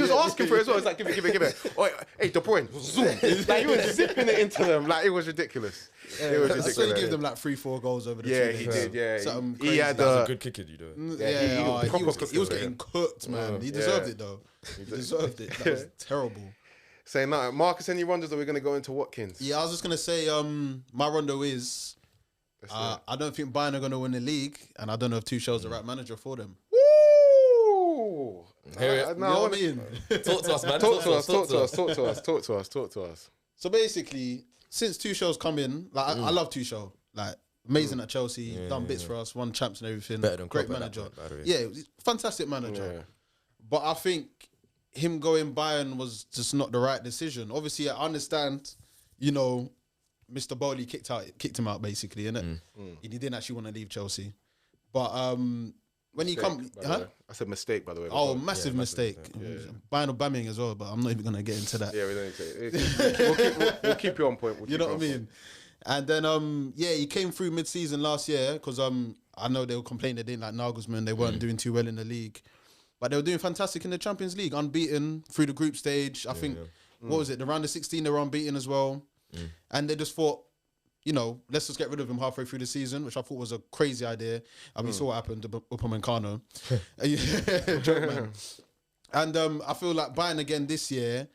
was asking for it as well. It's like, give it. Oh, hey, De Bruyne, zoom. Like, he was zipping it into them. Like, it was ridiculous. It was ridiculous. That's why he gave them like 3-4 goals over the 2 days. He did, yeah. He had a good kicker, you know. He was getting cooked, man. He deserved it, though. He deserved it. That was terrible. Saying that, Marcus, any Rondos, or we're going to go into Watkins? Yeah, I was just going to say, my Rondo is... I don't think Bayern are going to win the league, and I don't know if Tuchel's the right manager for them. Woo! You know what I mean? Talk to us, man. Talk to us. So basically, since Tuchel's come in, like I love Tuchel, like amazing at Chelsea, done bits for us, won champs and everything. Better than great Klopp manager. at that point, by the way. Yeah, fantastic manager. But I think him going Bayern was just not the right decision. Obviously, I understand, Mr. Bowley kicked him out basically, innit? He didn't actually want to leave Chelsea. But when he come... That's a mistake, by the way. Oh, massive mistake. Buying Aubameyang as well, but I'm not even going to get into that. Yeah, we don't need to. We'll keep you on point. You know what I mean? And then, he came through mid-season last year because I know they were complaining they didn't like Nagelsmann. They weren't doing too well in the league. But they were doing fantastic in the Champions League, unbeaten through the group stage. I think What was it? Around the 16, they were unbeaten as well. And they just thought, you know, let's just get rid of him halfway through the season, which I thought was a crazy idea. And we saw what happened to Upamecano. Joke, man. And I feel like Bayern again this year,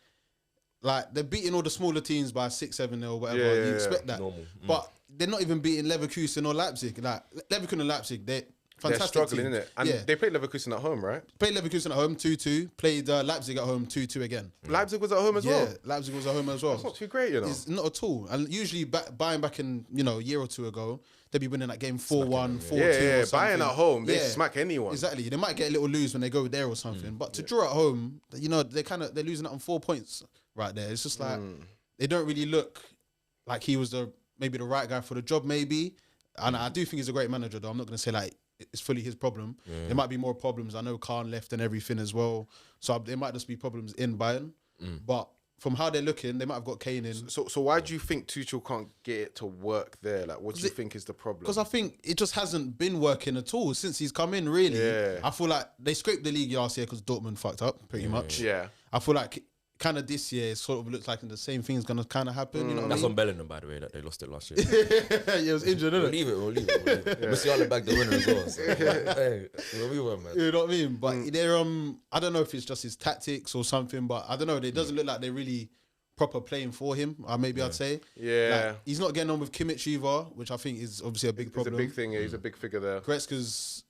like they're beating all the smaller teams by 6-7-0, whatever. You expect that. Normal. But they're not even beating Leverkusen or Leipzig. Like Leverkusen and Leipzig, they're fantastic. They're struggling, teams. innit? And they played Leverkusen at home, right? Played Leverkusen at home 2-2. Played Leipzig at home 2-2 again. Leipzig was at home as well. Yeah, Leipzig was at home as well. That's not too great, you know. It's not at all. And usually Bayern back in, you know, a year or two ago, they'd be winning that game 4-1, 4-2 Yeah, or something. Bayern at home, they smack anyone. Exactly. They might get a little lose when they go there or something. But to draw at home, you know, they're losing out on 4 points right there. It's just like they don't really look like he was maybe the right guy for the job, maybe. And I do think he's a great manager, though. I'm not going to say like it's fully his problem. There might be more problems. I know Khan left and everything as well. So there might just be problems in Bayern. But from how they're looking, they might have got Kane in. So why do you think Tuchel can't get it to work there? Like, what do you think is the problem? Because I think it just hasn't been working at all since he's come in, really. Yeah. I feel like they scraped the league last year because Dortmund fucked up, pretty much. Yeah. I feel like kind of this year, it sort of looks like the same thing's going to kind of happen. You know what That's I mean? on Bellingham, by the way, that they lost it last year. Yeah, it was injured, We'll didn't it? leave it. Musiala back the winner as well. So, hey, we'll be one, man. You know what I mean? But they're I don't know if it's just his tactics or something, but I don't know. It doesn't look like they're really proper playing for him. Maybe I'd say. Yeah. Like, he's not getting on with Kimmich either, which I think is obviously a big problem. It's a big thing. Yeah, he's a big figure there. Goretzka's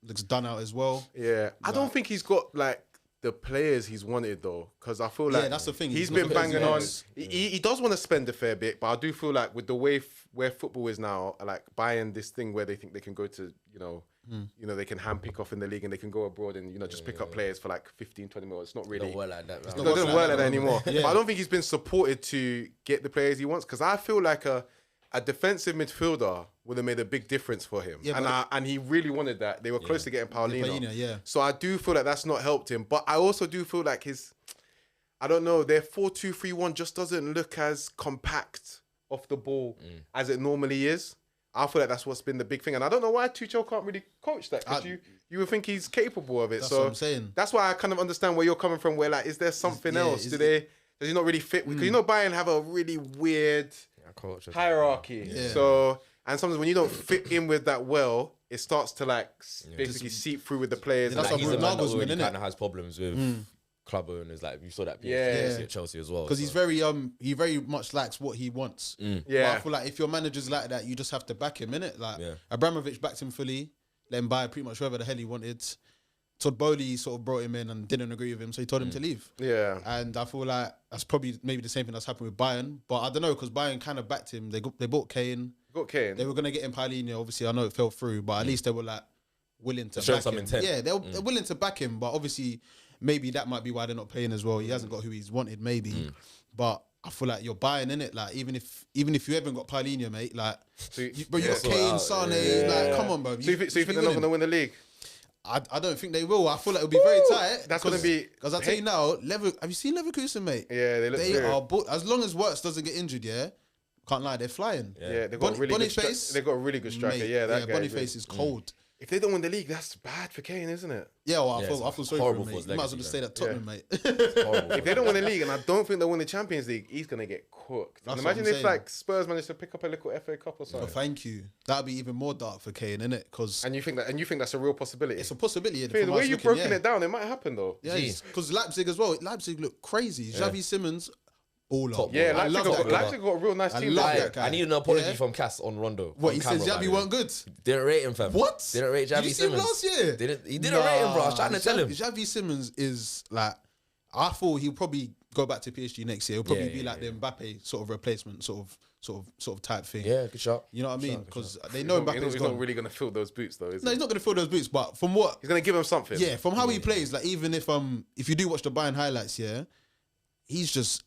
looks done out as well. Yeah, I don't think he's got like the players he's wanted though, because I feel like that's the thing. He's He's been not got banging on. those He does want to spend a fair bit, but I do feel like with the way where football is now, like buying this thing where they think they can go to, you know, they can hand pick off in the league and they can go abroad and just pick up players for like 15, 20 mil. It's not really. Don't work like that. It doesn't work like that anymore. Yeah. But I don't think he's been supported to get the players he wants, because I feel like a defensive midfielder would have made a big difference for him. Yeah, and he really wanted that. They were close to getting Paulino. Yeah. So I do feel like that's not helped him. But I also do feel like I don't know, their 4-2-3-1 just doesn't look as compact off the ball as it normally is. I feel like that's what's been the big thing. And I don't know why Tuchel can't really coach that, because you would think he's capable of it. That's so what I'm saying. That's why I kind of understand where you're coming from, where like, is there something else? Does he not really fit? Because Bayern have a really weird hierarchy. Yeah. So, and sometimes when you don't fit in with that well, it starts to like basically seep through with the players. Yeah, Like, what he's a man that Nagelsmann, already innit? kind of has problems with club owners. Like you saw that Yeah. at Chelsea as well. Because he's very he very much likes what he wants. Yeah. But I feel like if your manager's like that, you just have to back him, innit? Like Abramovich backed him fully, let him buy pretty much whoever the hell he wanted. Todd Bowley sort of brought him in and didn't agree with him, so he told him to leave. Yeah. And I feel like that's probably maybe the same thing that's happened with Bayern. But I don't know, because Bayern kind of backed him. They bought Kane. They were going to get him Paulinho. Obviously, I know it fell through, but at least they were like willing to Show back some him. intent. Yeah, they're willing to back him, but obviously maybe that might be why they're not playing as well. He hasn't got who he's wanted, maybe. But I feel like you're buying in it. Like even if you haven't got Paulinho, mate, like but you got Kane, Sane, like come on, bro. So you think they're not going to win the league? I don't think they will. I feel like it'll be very tight. That's going to be... Because I tell you now, have you seen Leverkusen, mate? Yeah, they look They good. are... As long as Wirtz doesn't get injured, can't lie, they're flying. Yeah, they've got a really good Boniface, they've got a really good striker. mate, Yeah, that guy. Boniface is cold. If they don't win the league, that's bad for Kane, isn't it? Yeah, well, I Yeah, feel it's sorry for horrible him, for mate. his You might as well legacy, just stay at Tottenham, mate. If they don't win the league, and I don't think they'll win the Champions League, he's going to get cooked. That's And what imagine I'm if saying. like Spurs managed to pick up a little FA Cup or Oh, something. thank you. That'd be even more dark for Kane, innit? Because And you think that's a real possibility? it's a possibility. The way you've broken it down, it might happen though. Yeah, because Leipzig as well. Leipzig look crazy. Xavi Simmons, all up. Yeah, I love that guy. Leipzig got a real nice I team. love this that year. guy. I need an apology Yeah. from Cass on Rondo. What, on he camera, said by Xavi the way. weren't good? Didn't rate him, fam. What? Didn't rate Xavi Did you see him Simmons. last year? He didn't rate him, bro. I was trying to tell him. Xavi Simmons is like, I thought he'll probably go back to PSG next year. He'll probably be like the Mbappe sort of replacement, sort of type thing. Yeah, good shot. You know what I mean? Because they know Mbappe's He's gone. not really going to fill those boots though, is No, he? he's not going to fill those boots. But from what, He's going to give him something. yeah, from how he plays, like even if you do watch the Bayern highlights, yeah, he's just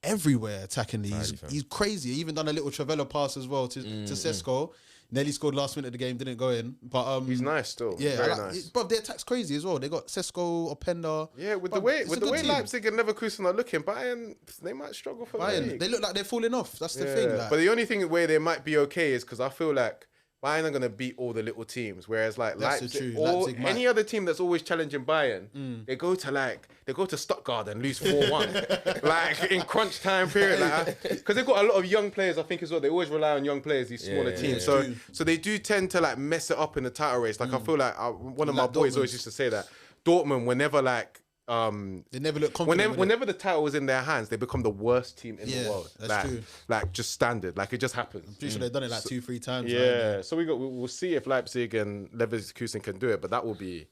everywhere attacking these. He's crazy. He even done a little Travella pass as well to Sesko. Nearly scored last minute of the game, didn't go in. But He's nice still. yeah, Very I like, nice. But their attack's crazy as well. They got Sesko, Openda. Yeah, with Bruv, the way it's a good team. Leipzig and Leverkusen are looking, Bayern they might struggle for the Bayern, league. they look like they're falling off. That's the thing. Like, But the only thing where they might be okay is because I feel like Bayern are going to beat all the little teams. Whereas like That's Leipzig true. or Leipzig might. any other team that's always challenging Bayern, they go to Stuttgart and lose 4-1. Like in crunch time period. Because they've got a lot of young players, I think as well. They always rely on young players, these smaller teams. So they do tend to like mess it up in the title race. Like I feel like one of my boys always used to say that Dortmund were never like they never look confident. Whenever the title was in their hands, they become the worst team in the world. That's true. Like just standard. Like it just happens. Pretty sure they've done it like 2-3 times. Yeah. Right? So we'll see if Leipzig and Leverkusen can do it, but that will be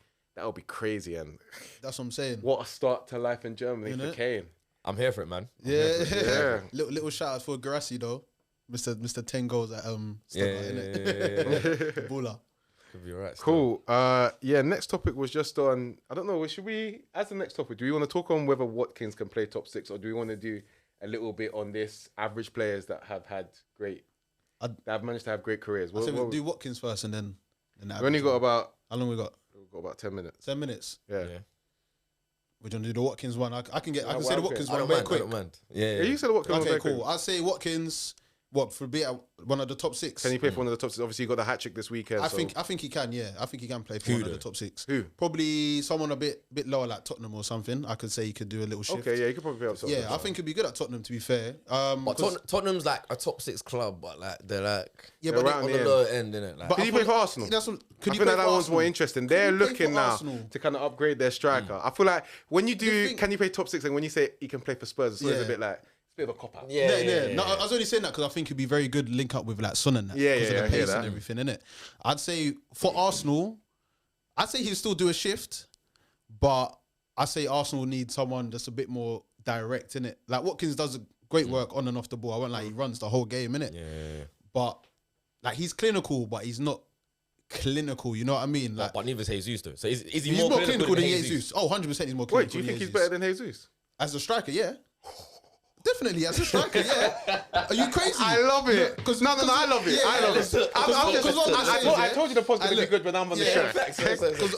crazy. And That's what I'm saying. what a start to life in Germany for Kane. I'm here for it, man. Yeah. Little shout out for Garassi though. Mr. 10 goals at Stuttgart, innit? Baller. Could be alright. Cool. Next topic was just on, I don't know, should we, as the next topic, do we want to talk on whether Watkins can play top 6, or do we want to do a little bit on this average players that have had that have managed to have great careers? I think we'll do Watkins first and then we only got about, how long we got? we've got about 10 minutes. 10 minutes. Yeah. We're gonna do the Watkins one. I can say the Watkins I one don't very mind. quick. I don't mind. Yeah. You said Watkins. Okay, cool. I'll say Watkins. What for? Be at one of the top 6. Can he play for one of the top 6? Obviously, you got the hat trick this weekend. I think he can. Yeah, I think he can play for one of the top 6. Who? Probably someone a bit lower, like Tottenham or something. I could say he could do a little shift. Okay, yeah, he could probably play up top. Yeah, I think he'd be good at Tottenham. To be fair, But Tottenham's like a top 6 club, but like they're like but around on the the end. lower end, innit? Like, But Could I he play feel for Arsenal? That's what, could I he feel play like for that one's more Arsenal? interesting. Could They're he play looking for now Arsenal? to kind of upgrade their striker. I feel like when you do, thing- can you play top 6? And when you say he can play for Spurs, it's always a bit like, it's a bit of a cop out. Yeah. No, I was only saying that because I think he'd be very good link up with like Son and that. Yeah, because yeah, of I the hear pace that. and everything, innit? I'd say for Arsenal, I'd say he'd still do a shift, but I say Arsenal need someone that's a bit more direct, innit? Like Watkins does great work on and off the ball. I won't like he runs the whole game, innit? yeah. But like he's clinical, but he's not clinical. You know what I mean? Like But neither is Jesus though. So is he he's more more clinical than Jesus? Jesus. Oh, 100% he's more clinical. Wait, do you think than he's Jesus. better than Jesus? As a striker? Yeah. Definitely, as a striker, yeah. Are you crazy? I love it. No, I love it. Yeah, I love it. listen, I told you the pod's going to be good when I'm on the show.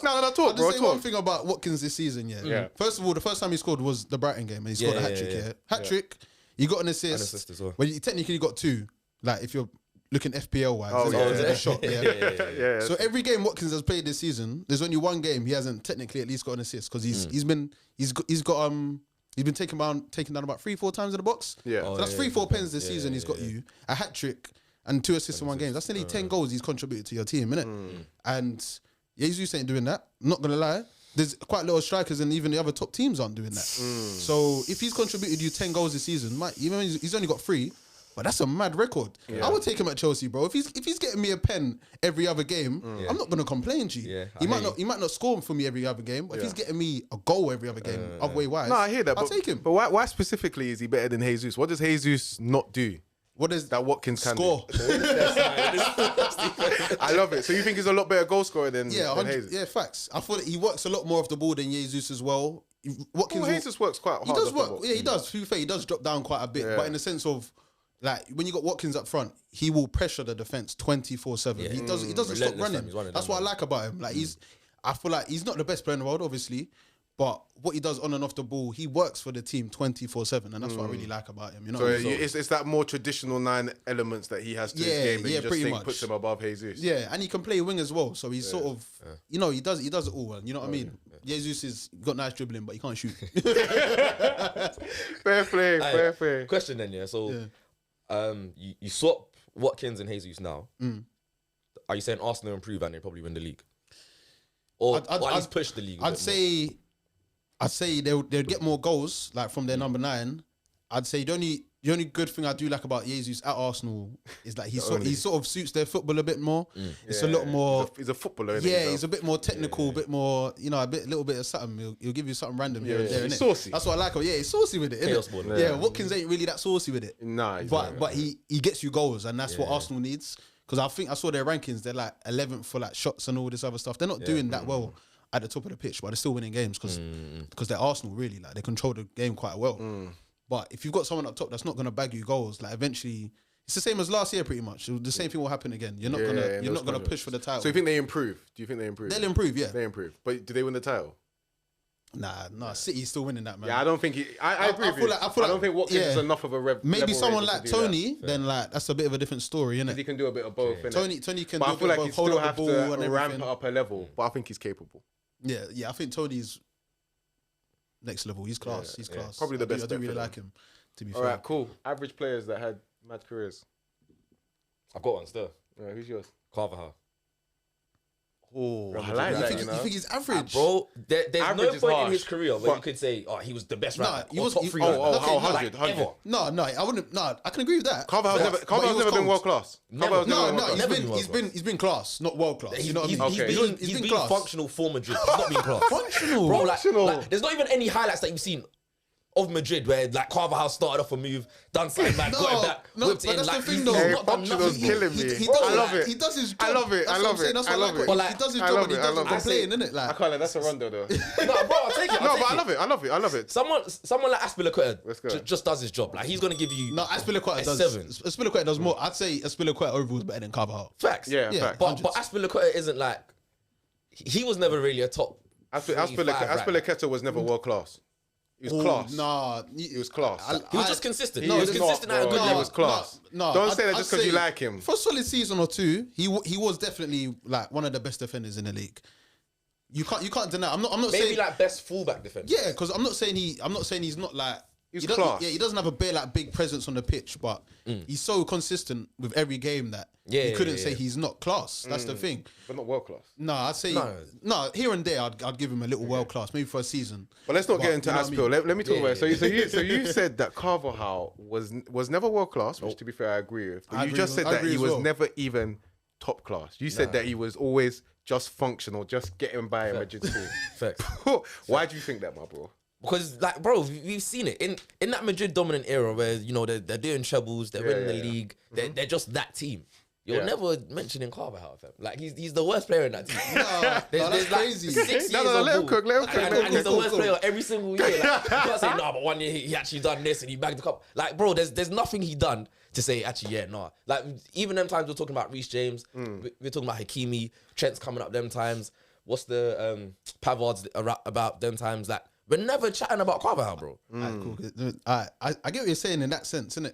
No, talk, bro. I'll say one Talk. thing about Watkins this season, yeah. First of all, the first time he scored was the Brighton game, and he scored a hat trick. Yeah, hat trick. He got an assist. assist as well. Well, you technically got 2. Like if you're looking FPL wise, Oh, there's yeah. a shot. Yeah. Yeah. So every game Watkins has played this season, there's only one game he hasn't technically at least got an assist because he's been taken down about 3-4 times in the box. Yeah. So that's 3-4 pens this season. He's got you a hat trick and 2 assists in one game. That's nearly 10 goals he's contributed to your team, innit? And Jesus ain't doing that. I'm not gonna lie. There's quite a lot of strikers, and even the other top teams aren't doing that. So if he's contributed you 10 goals this season, even he's only got 3. But that's a mad record. Yeah. I would take him at Chelsea, bro. If he's getting me a pen every other game, I'm not gonna complain, G. Yeah, he might not score for me every other game, but if he's getting me a goal every other game, other way wise, No, I hear that. I'll take him. But why specifically is he better than Jesus? What does Jesus not do What is that Watkins can score? do? I love it. So you think he's a lot better goal scorer than Yeah, than Jesus? yeah, facts. I thought he works a lot more off the ball than Jesus as well. Watkins, Well, Jesus works quite hard. he does off the work. ball. Yeah, he does. To be fair, he does drop down quite a bit, Yeah. but in the sense of. Like when you got Watkins up front, he will pressure the defense 24/7. He doesn't stop Relentless, running. fam. He's running That's down what I like about him. Like I feel like he's not the best player in the world, obviously, but what he does on and off the ball, he works for the team 24/7, and that's what I really like about him. You know, So what I mean? it's that more traditional 9 elements that he has to his game that you just pretty think much. puts him above Jesus. Yeah, and he can play wing as well. So he's sort of, you know, he does it all well. You know what I mean? Jesus is got nice dribbling, but he can't shoot. Fair play, fair play. Question then, yeah. So, you swap Watkins and Jesus now. Are you saying Arsenal improve and they probably win the league, or at least push the league? I'd say they'd get more goals like from their number 9. I'd say the only good thing I do like about Jesus at Arsenal is that he sort of suits their football a bit more. It's a lot more. He's a footballer. Isn't he, Yeah, so? he's a bit more technical, a bit more, you know, little bit of something. He'll give you something random here and there. He's innit? saucy. That's what I like. Yeah, he's saucy with it. Chaos Innit? ball, Yeah, Watkins ain't really that saucy with it. Nah, he's but not. but he gets you goals, and that's what Arsenal needs. Because I think I saw their rankings. They're like 11th for like shots and all this other stuff. They're not doing that well at the top of the pitch, but they're still winning games because they're Arsenal. Really, like they control the game quite well. But if you've got someone up top that's not gonna bag you goals, like eventually. It's the same as last year, pretty much. The same thing will happen again. You're not gonna push for the title. So you think they improve? Do you think they improve? They'll improve, yeah. They improve. But do they win the title? Nah. City's still winning that, man. Yeah, I don't think I agree with you. I don't think Watkins is enough of a rev. Maybe level someone raiser like to do Tony, then like that's a bit of a different story, innit? He can do a bit of both. innit? Tony can But do I a feel bit like of he both, hold still up have the ball and to ramp everything. it up a level. But I think he's capable. Yeah, I think Tony's next level. He's class. He's class. Probably the best I do bet really for like him. To be All fair. right, cool. Average players that had mad careers. I've got one still. Who's yours? Carvajal. Oh, I You like that. think, You know, you think he's average? Bro, there's Average no is point in harsh, his career where but- you could say, oh, he was the best Nah, right back he or was- top he- three oh, right back. oh, Like, 100, 100. ever. No, I wouldn't. No, I can agree with that. Carvajal's never been world class. Carvajal's No, never been world class. he's been class, not world class. You know what I mean? He's been class. functional for Madrid. He's not been class. Functional. Bro, like, Functional. there's not even any highlights that you've seen of Madrid where like Carvajal started off a move, done something bad, got it back, whipped but in. that's Like, the thing he's though. Hey, not done functional's nothing. killing me. He Bro, does, I love it. He does his job. I love it. That's I what love I'm saying. it. That's I what love like it. when But he does his I job love and he it. I doesn't love it. complain, innit? I Like, can't let that's a Rondo though. No, bro, I'll take it. No, but I love it. I love it. I love it. Someone like Aspilicueta Let's go. just does his job. Like he's gonna give you no, Aspilicueta a does. 7. Aspilicueta does more. I'd say Aspilicueta overall is better than Carvajal. Facts. Yeah, Yeah, facts. But Aspilicueta isn't like he was never really a top. 45 right back. Aspilicueta was never world class. He was class. Nah, He was class. He was just consistent. He He was is consistent not, at a bro. good He level. was class. No, Don't say that I'd just because you say like him. For a solid season or two, he was definitely like one of the best defenders in the league. You can't deny. I'm not Maybe saying like best fullback defense. yeah, because I'm not saying he's not like He's he doesn't- class. Yeah, he doesn't have a big presence on the pitch, but he's so consistent with every game that you couldn't say he's not class. That's the thing. But not world class. No, I'd say no. Here and there, I'd give him a little world class, maybe for a season. But let's not get into you know what I Aspil. mean? Let me talk Yeah, about it. yeah. So you said that Carvajal was never world class, which to be fair, I agree with. But I you agree just with- said I that agree he as was well. never even top class. You said that he was always just functional, just getting by in Madrid team. Facts. Why do you think that, my bro? Because like, bro, we've seen it in that Madrid dominant era where you know they're doing trebles, they're winning the league, they're just that team. You're never mentioning Carvajal, fam. Like he's the worst player in that team. That's crazy. 6 years No, of let him ball. cook, let him cook, And, let him and he's cook. the worst player every single year. Like, you can't say no, but one year he actually done this and he bagged the cup. Like, bro, there's nothing he done to say actually, yeah, no. Like even them times we're talking about Reece James, we're talking about Hakimi, Trent's coming up them times. What's the Pavard's about them times? Like we're never chatting about Carvajal, bro. Alright, cool. I get what you're saying in that sense, innit?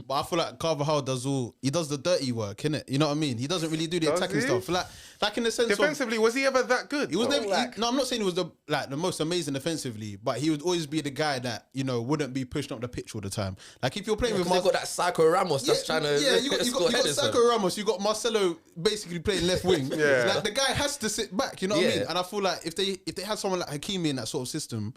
But I feel like Carvajal does the dirty work, innit? You know what I mean? He doesn't really do the Does attacking he? stuff. Like in the sense Defensively, was he ever that good? he was never. Like, No, I'm not saying he was the most amazing defensively, but he would always be the guy that wouldn't be pushing up the pitch all the time. Like if you're playing with Because they've got that Psycho Ramos that's trying to you got score headers, fam. Sacco Ramos, you got Marcelo basically playing left wing. Yeah. Like the guy has to sit back, you know what I Yeah. mean? And I feel like if they had someone like Hakimi in that sort of system,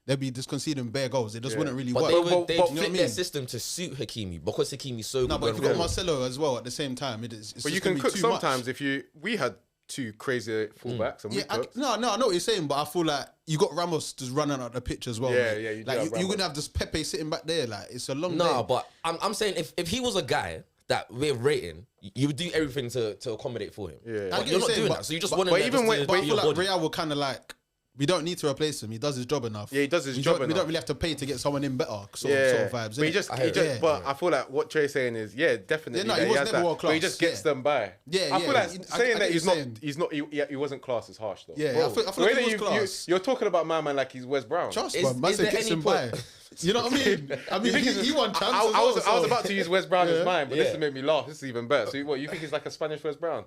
they'd be just conceding bare goals. It just wouldn't really But work. they would you know flip what I their mean? system to suit Hakimi because Hakimi's so No, good. but if going you got forward. Marcelo as well at the same time, it's but just you gonna can be cook too much. sometimes we had two crazy fullbacks and we Yeah, I cooked. know what you're saying, but I feel like you got Ramos just running out the pitch as well. Yeah, mate. yeah, you do like have you're Ramos. gonna have this Pepe sitting back there. Like it's a long Nah, day. but I'm saying if he was a guy that we're rating, you would do everything to accommodate for him. Yeah. I But get you're what you're not saying, doing but- that. So you just but- want him but there even just when- to but But I be feel your like body. Real will kind of like we don't need to replace him. He does his job enough. Yeah, he does his We job don't- We enough. don't really have to pay to get someone in better sort Yeah, of vibes. But he innit? just, Yeah. but I feel like what Trey's saying is, definitely. Yeah, no, that he was has never that, world but he class, just gets yeah. them by. Yeah, I feel yeah, like I saying get that what he's you're not, saying. he's not, he wasn't class is harsh though. Yeah, Bro, I feel the like way he that was class. you're talking about my man like he's Wes Brown. Trust, Is- man. Man is said there gets any him point- by. You know what I mean? I mean, he won chances. I was also. about to use Wes Brown as mine, but this Yeah. has made me laugh. This is even better. So what you think he's like a Spanish Wes Brown?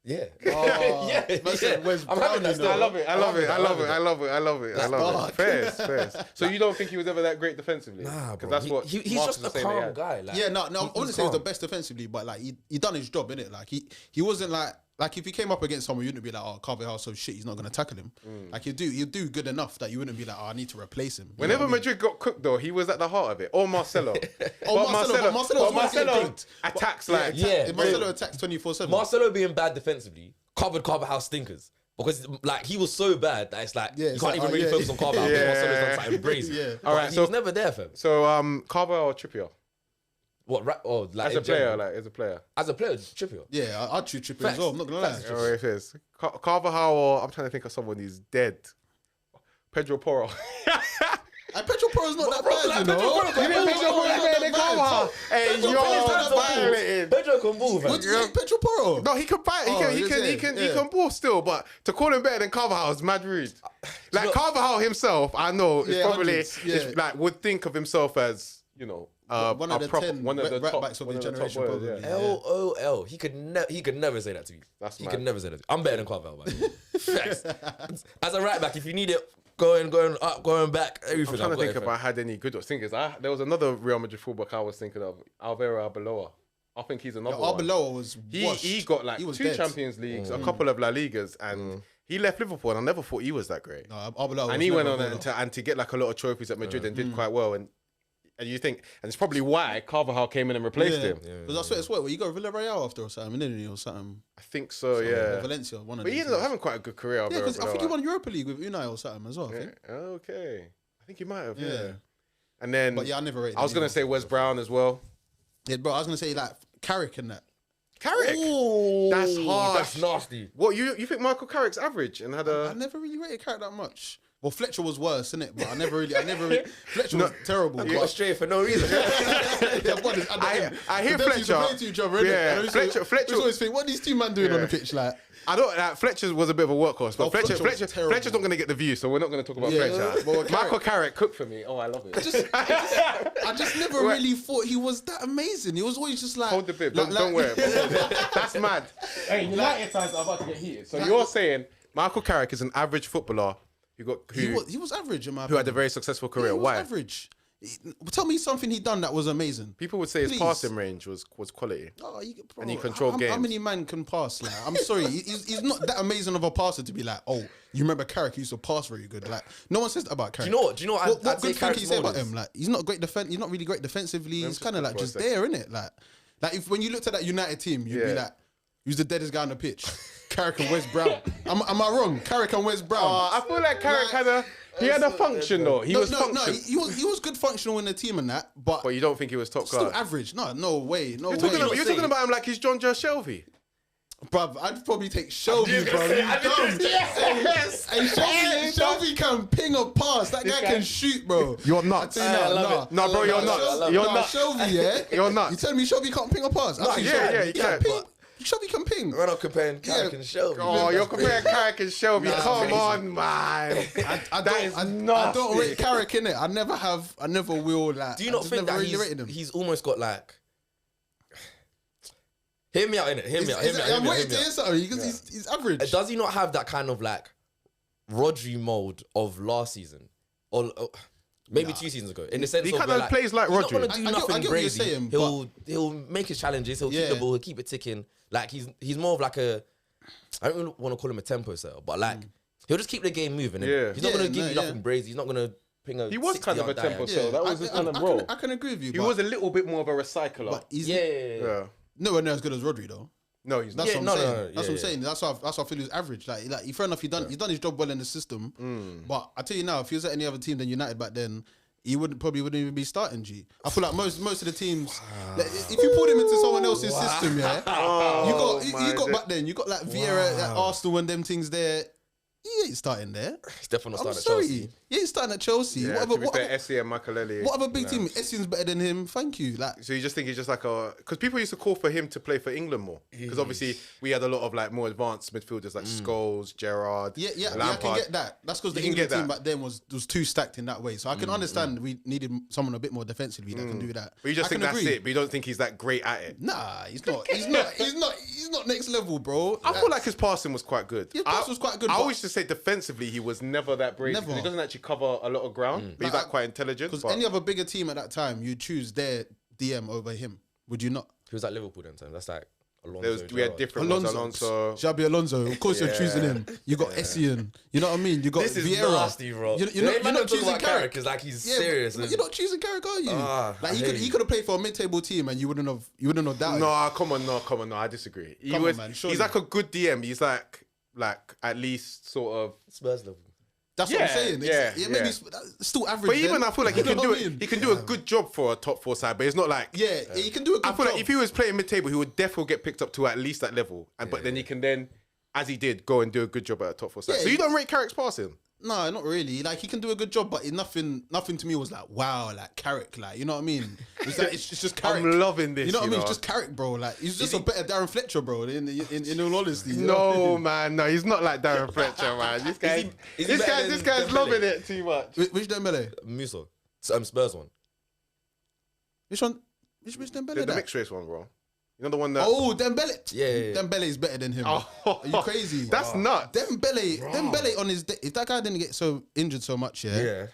Yeah. Oh, yeah. man said Wes I'm Brown, having that you still. know. I love it. I love it. I love it. I love it. I love it. I love dark. it. Fairs. So you don't think he was ever that great defensively? Nah, bro. Because that's what he's Marcus just was a saying they calm had. guy. Like, Yeah, no, I wouldn't say he was the calm. best defensively, but like he done his job, innit? Like he wasn't like if he came up against someone, you wouldn't be like, oh, Carvajal so shit, he's not gonna tackle him. Like he'd do good enough that you wouldn't be like, oh, I need to replace him. You know Whenever what I mean? Madrid got cooked, though, he was at the heart of it. Or Marcelo. Oh, Marcelo was always getting Marcelo cooked. attacks like. Yeah. Marcelo attacks 24/7. Marcelo being bad defensively covered Carvajal stinkers. Because like he was so bad that it's like Yeah, you it's can't like, even oh, really yeah. focus on Carvajal. Yeah. Marcelo's done something brazen. Yeah. But Alright, he so- was never there, fam. So, Carvajal or Trippier? What? Like As a in player, general. like, as a player. As a player, Trippier. Yeah, I'd choose Trippier as Facts. well. I'm not gonna lie. Facts. Oh, it is. Carvajal or I'm trying to think of someone who's dead. Pedro Porro. Petrol Poro's not that bad, you know. You think Pedro Porro is better than Carvajal? Hey, you're violating. Pedro can move, man. What do you think, Petrol Poro? No, he can fight. He can ball still, but to call him better than Carvajal is mad rude. Like Carvajal himself, I know, is probably like would think of himself as, you know, one of the 10 right backs of the generation, probably. LOL. He could never say that to you. He could never say that. I'm better than Carvajal, man. Facts. As a right back, if you need it, going up, going back, everything. I'm trying to think if I had any good things. There was another Real Madrid fullback I was thinking of, Alvaro Arbeloa. I think he's another one. Arbeloa was he got like 2 Champions Leagues, a couple of La Ligas, and he left Liverpool, and I never thought he was that great. No, Arbeloa and he went on and to get like a lot of trophies at Madrid and did quite well. And you think, and it's probably why Carvajal came in and replaced him. Because I swear, you got Villarreal after or something, didn't he, or something? I think so, yeah. Valencia, one of them. But he ended up having quite a good career. Yeah, because I think he won Europa League with Unai or something as well. I think. Okay, I think he might have. Yeah. And then, but yeah, I never rated. I was gonna say Wes Brown as well. Yeah, bro, I was gonna say like Carrick and that. Carrick, that's harsh. That's nasty. What you think Michael Carrick's average and had a? I never really rated Carrick that much. Well, Fletcher was worse, innit? But I never really Fletcher was terrible. Got straight for no reason. I hear Fletcher. Fletcher always think, what are these two men doing on the pitch like? I don't. Fletcher was a bit of a workhorse, but Fletcher's not going to get the view, so we're not going to talk about Fletcher. Well, Michael Carrick cooked for me. Oh, I love it. I just never really thought he was that amazing. He was always just like hold the bib. Don't wear it. That's mad. Hey, United fans are about to get heated. So you're saying Michael Carrick is an average footballer he was average in my opinion. Who had a very successful career. He was Why? Average. Tell me something he done that was amazing. People would say his passing range was quality. Oh, and he controlled games. How many men can pass? Like, I'm sorry, he's not that amazing of a passer to be like, oh, you remember Carrick used to pass very good. Like, no one says that about Carrick. Do you know what? What good thing can you say about him? Like, he's not great he's not really great defensively. He's kind of like just there, innit? Like if when you looked at that United team, you'd be like, who's the deadest guy on the pitch? Carrick and Wes Brown. Am I wrong? Carrick and Wes Brown. I feel like Carrick had a function though. He was good functional in the team and that, but you don't think he was top class? Still average. No way. You're talking about him like he's John Joe Shelby. Bruv, I'd probably take Shelby, bro. Yes. Hey, Shelby can ping a pass. That guy can shoot, bro. You're nuts. No, bro, you're nuts. You're nuts. Shelby, yeah? You're nuts. You telling me Shelby can't ping a pass? Yeah, he can. Shelby can ping. We're not comparing Carrick and Shelby. Oh, you're comparing Carrick and Shelby. Come on, man. I don't rate Carrick, innit. I never will. Like, do you not think that he's almost got like... Hear me out, innit? Hear me out. I'm waiting to hear something because he's average. Does he not have that kind of like Rodri mode of last season? Or maybe 2 seasons ago? In the sense he of kind of plays like Rodri. He's not going to do nothing crazy. Saying, he'll make his challenges. He'll keep the ball. He'll keep it ticking. Like he's more of like a... I don't really want to call him a tempo setter, but like he'll just keep the game moving. He's not going to give you nothing crazy. He's not going to ping a... He was kind of a tempo setter. That was his kind of role. I can agree with you. He was a little bit more of a recycler. But yeah. Nowhere near as good as Rodri though. No, he's not. That's what I'm saying. That's what I'm saying. That's why I feel he's average. Like fair enough, he's done his job well in the system. But I tell you now, if he was at any other team than United back then, he probably wouldn't even be starting. I feel like most of the teams, like, if you pulled him into someone else's system, you got back then. You got like Vieira at Arsenal and them things there. He ain't starting there. He's definitely not starting at Chelsea. He ain't starting at Chelsea. Yeah, Essie and Makaleli. What other big team? Essien's better than him. Thank you. Like, so you just think he's just like because people used to call for him to play for England more because obviously we had a lot of like more advanced midfielders like Scholes, Gerrard, Lampard. I can get that. That's because the England team back then was too stacked in that way. So I can understand we needed someone a bit more defensively that can do that. But you just think that's it. But you don't think he's that great at it. Nah, he's not. He's not next level, bro. I feel like his passing was quite good. His pass was quite good. I always just say defensively he was never that brave. He doesn't actually cover a lot of ground, but he's like quite intelligent. Because any other bigger team at that time, you choose their DM over him. Would you not? He was at Liverpool then time. That's like Alonso. We had different ones. Alonso. Xabi Alonso. Of course you're choosing him. You got Essien. You know what I mean? You got this Vieira. Is nasty, bro. You're not choosing Carrick because like he's serious. You're not choosing Carrick, are you? Like he could have played for a mid-table team and you wouldn't have doubted. No, come on. I disagree. He's like a good DM. He's like at least sort of Spurs level. That's what I'm saying. Maybe still average. But even I feel like he can do it. He can do a good job for a top 4 side, but it's not like he can do a good job. I feel like if he was playing mid-table, he would definitely get picked up to at least that level. But then he can as he did, go and do a good job at a top 4 side. So you don't rate Carrick's passing? No, not really. Like he can do a good job, but nothing to me was like wow, like Carrick, like you know what I mean? It's just Carrick. I'm loving this. You know what I mean? It's just Carrick, bro. Like he's just a better Darren Fletcher, bro. In all honesty. You know what I No mean? man, no, he's not like Darren Fletcher, man. This guy, this guy's loving it too much. Which Dembele? Musa. Spurs one. Which one? Which Dembele? The mixed race one, bro. You know the one that. Oh, Dembele. Yeah. Dembele is better than him. Oh. Are you crazy? That's nuts. Dembele on his day, if that guy didn't get so injured so much, Yeah.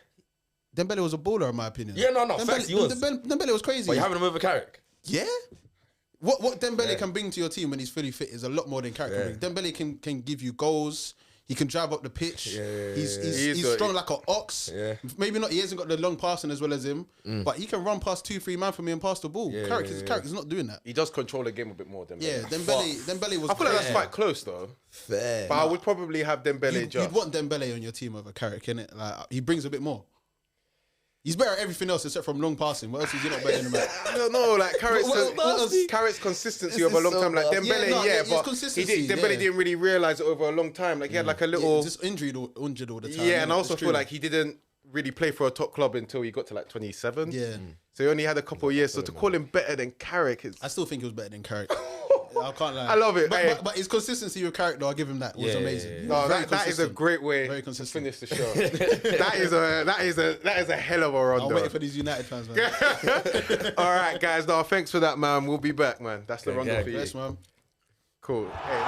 Dembele was a baller in my opinion. Yeah, no, facts, he was. Dembele was crazy. But you having him over Carrick? Yeah. What Dembele can bring to your team when he's fully fit is a lot more than Carrick can bring. Dembele can give you goals. He can drive up the pitch. He's strong like an ox. Yeah. Maybe not. He hasn't got the long passing as well as him, but he can run past 2-3 man for me and pass the ball. Carrick is not doing that. He does control the game a bit more than Yeah, Dembele was. I feel like that's quite close though. Fair. But I would probably have Dembele. You'd want Dembele on your team over Carrick, innit? Like he brings a bit more. He's better at everything else except from long passing. What else is he not better than him at? I don't know, like Carrick's consistency over a long time. Like Dembele, but Dembele didn't really realise it over a long time. Like he had like a little just injured all the time. Yeah, and I also feel like he didn't really play for a top club until he got to like 27. Yeah. So he only had a couple of years. So to call him better than Carrick is... I still think he was better than Carrick. I can't lie. I love it. But his consistency with Carrick, though, I give him that. Was amazing. No, that is a great way to finish the show. that is a hell of a Rondo. I'm waiting for these United fans, man. All right, guys. No, thanks for that, man. We'll be back, man. That's the Rondo for you. Yes, man. Cool. Hey.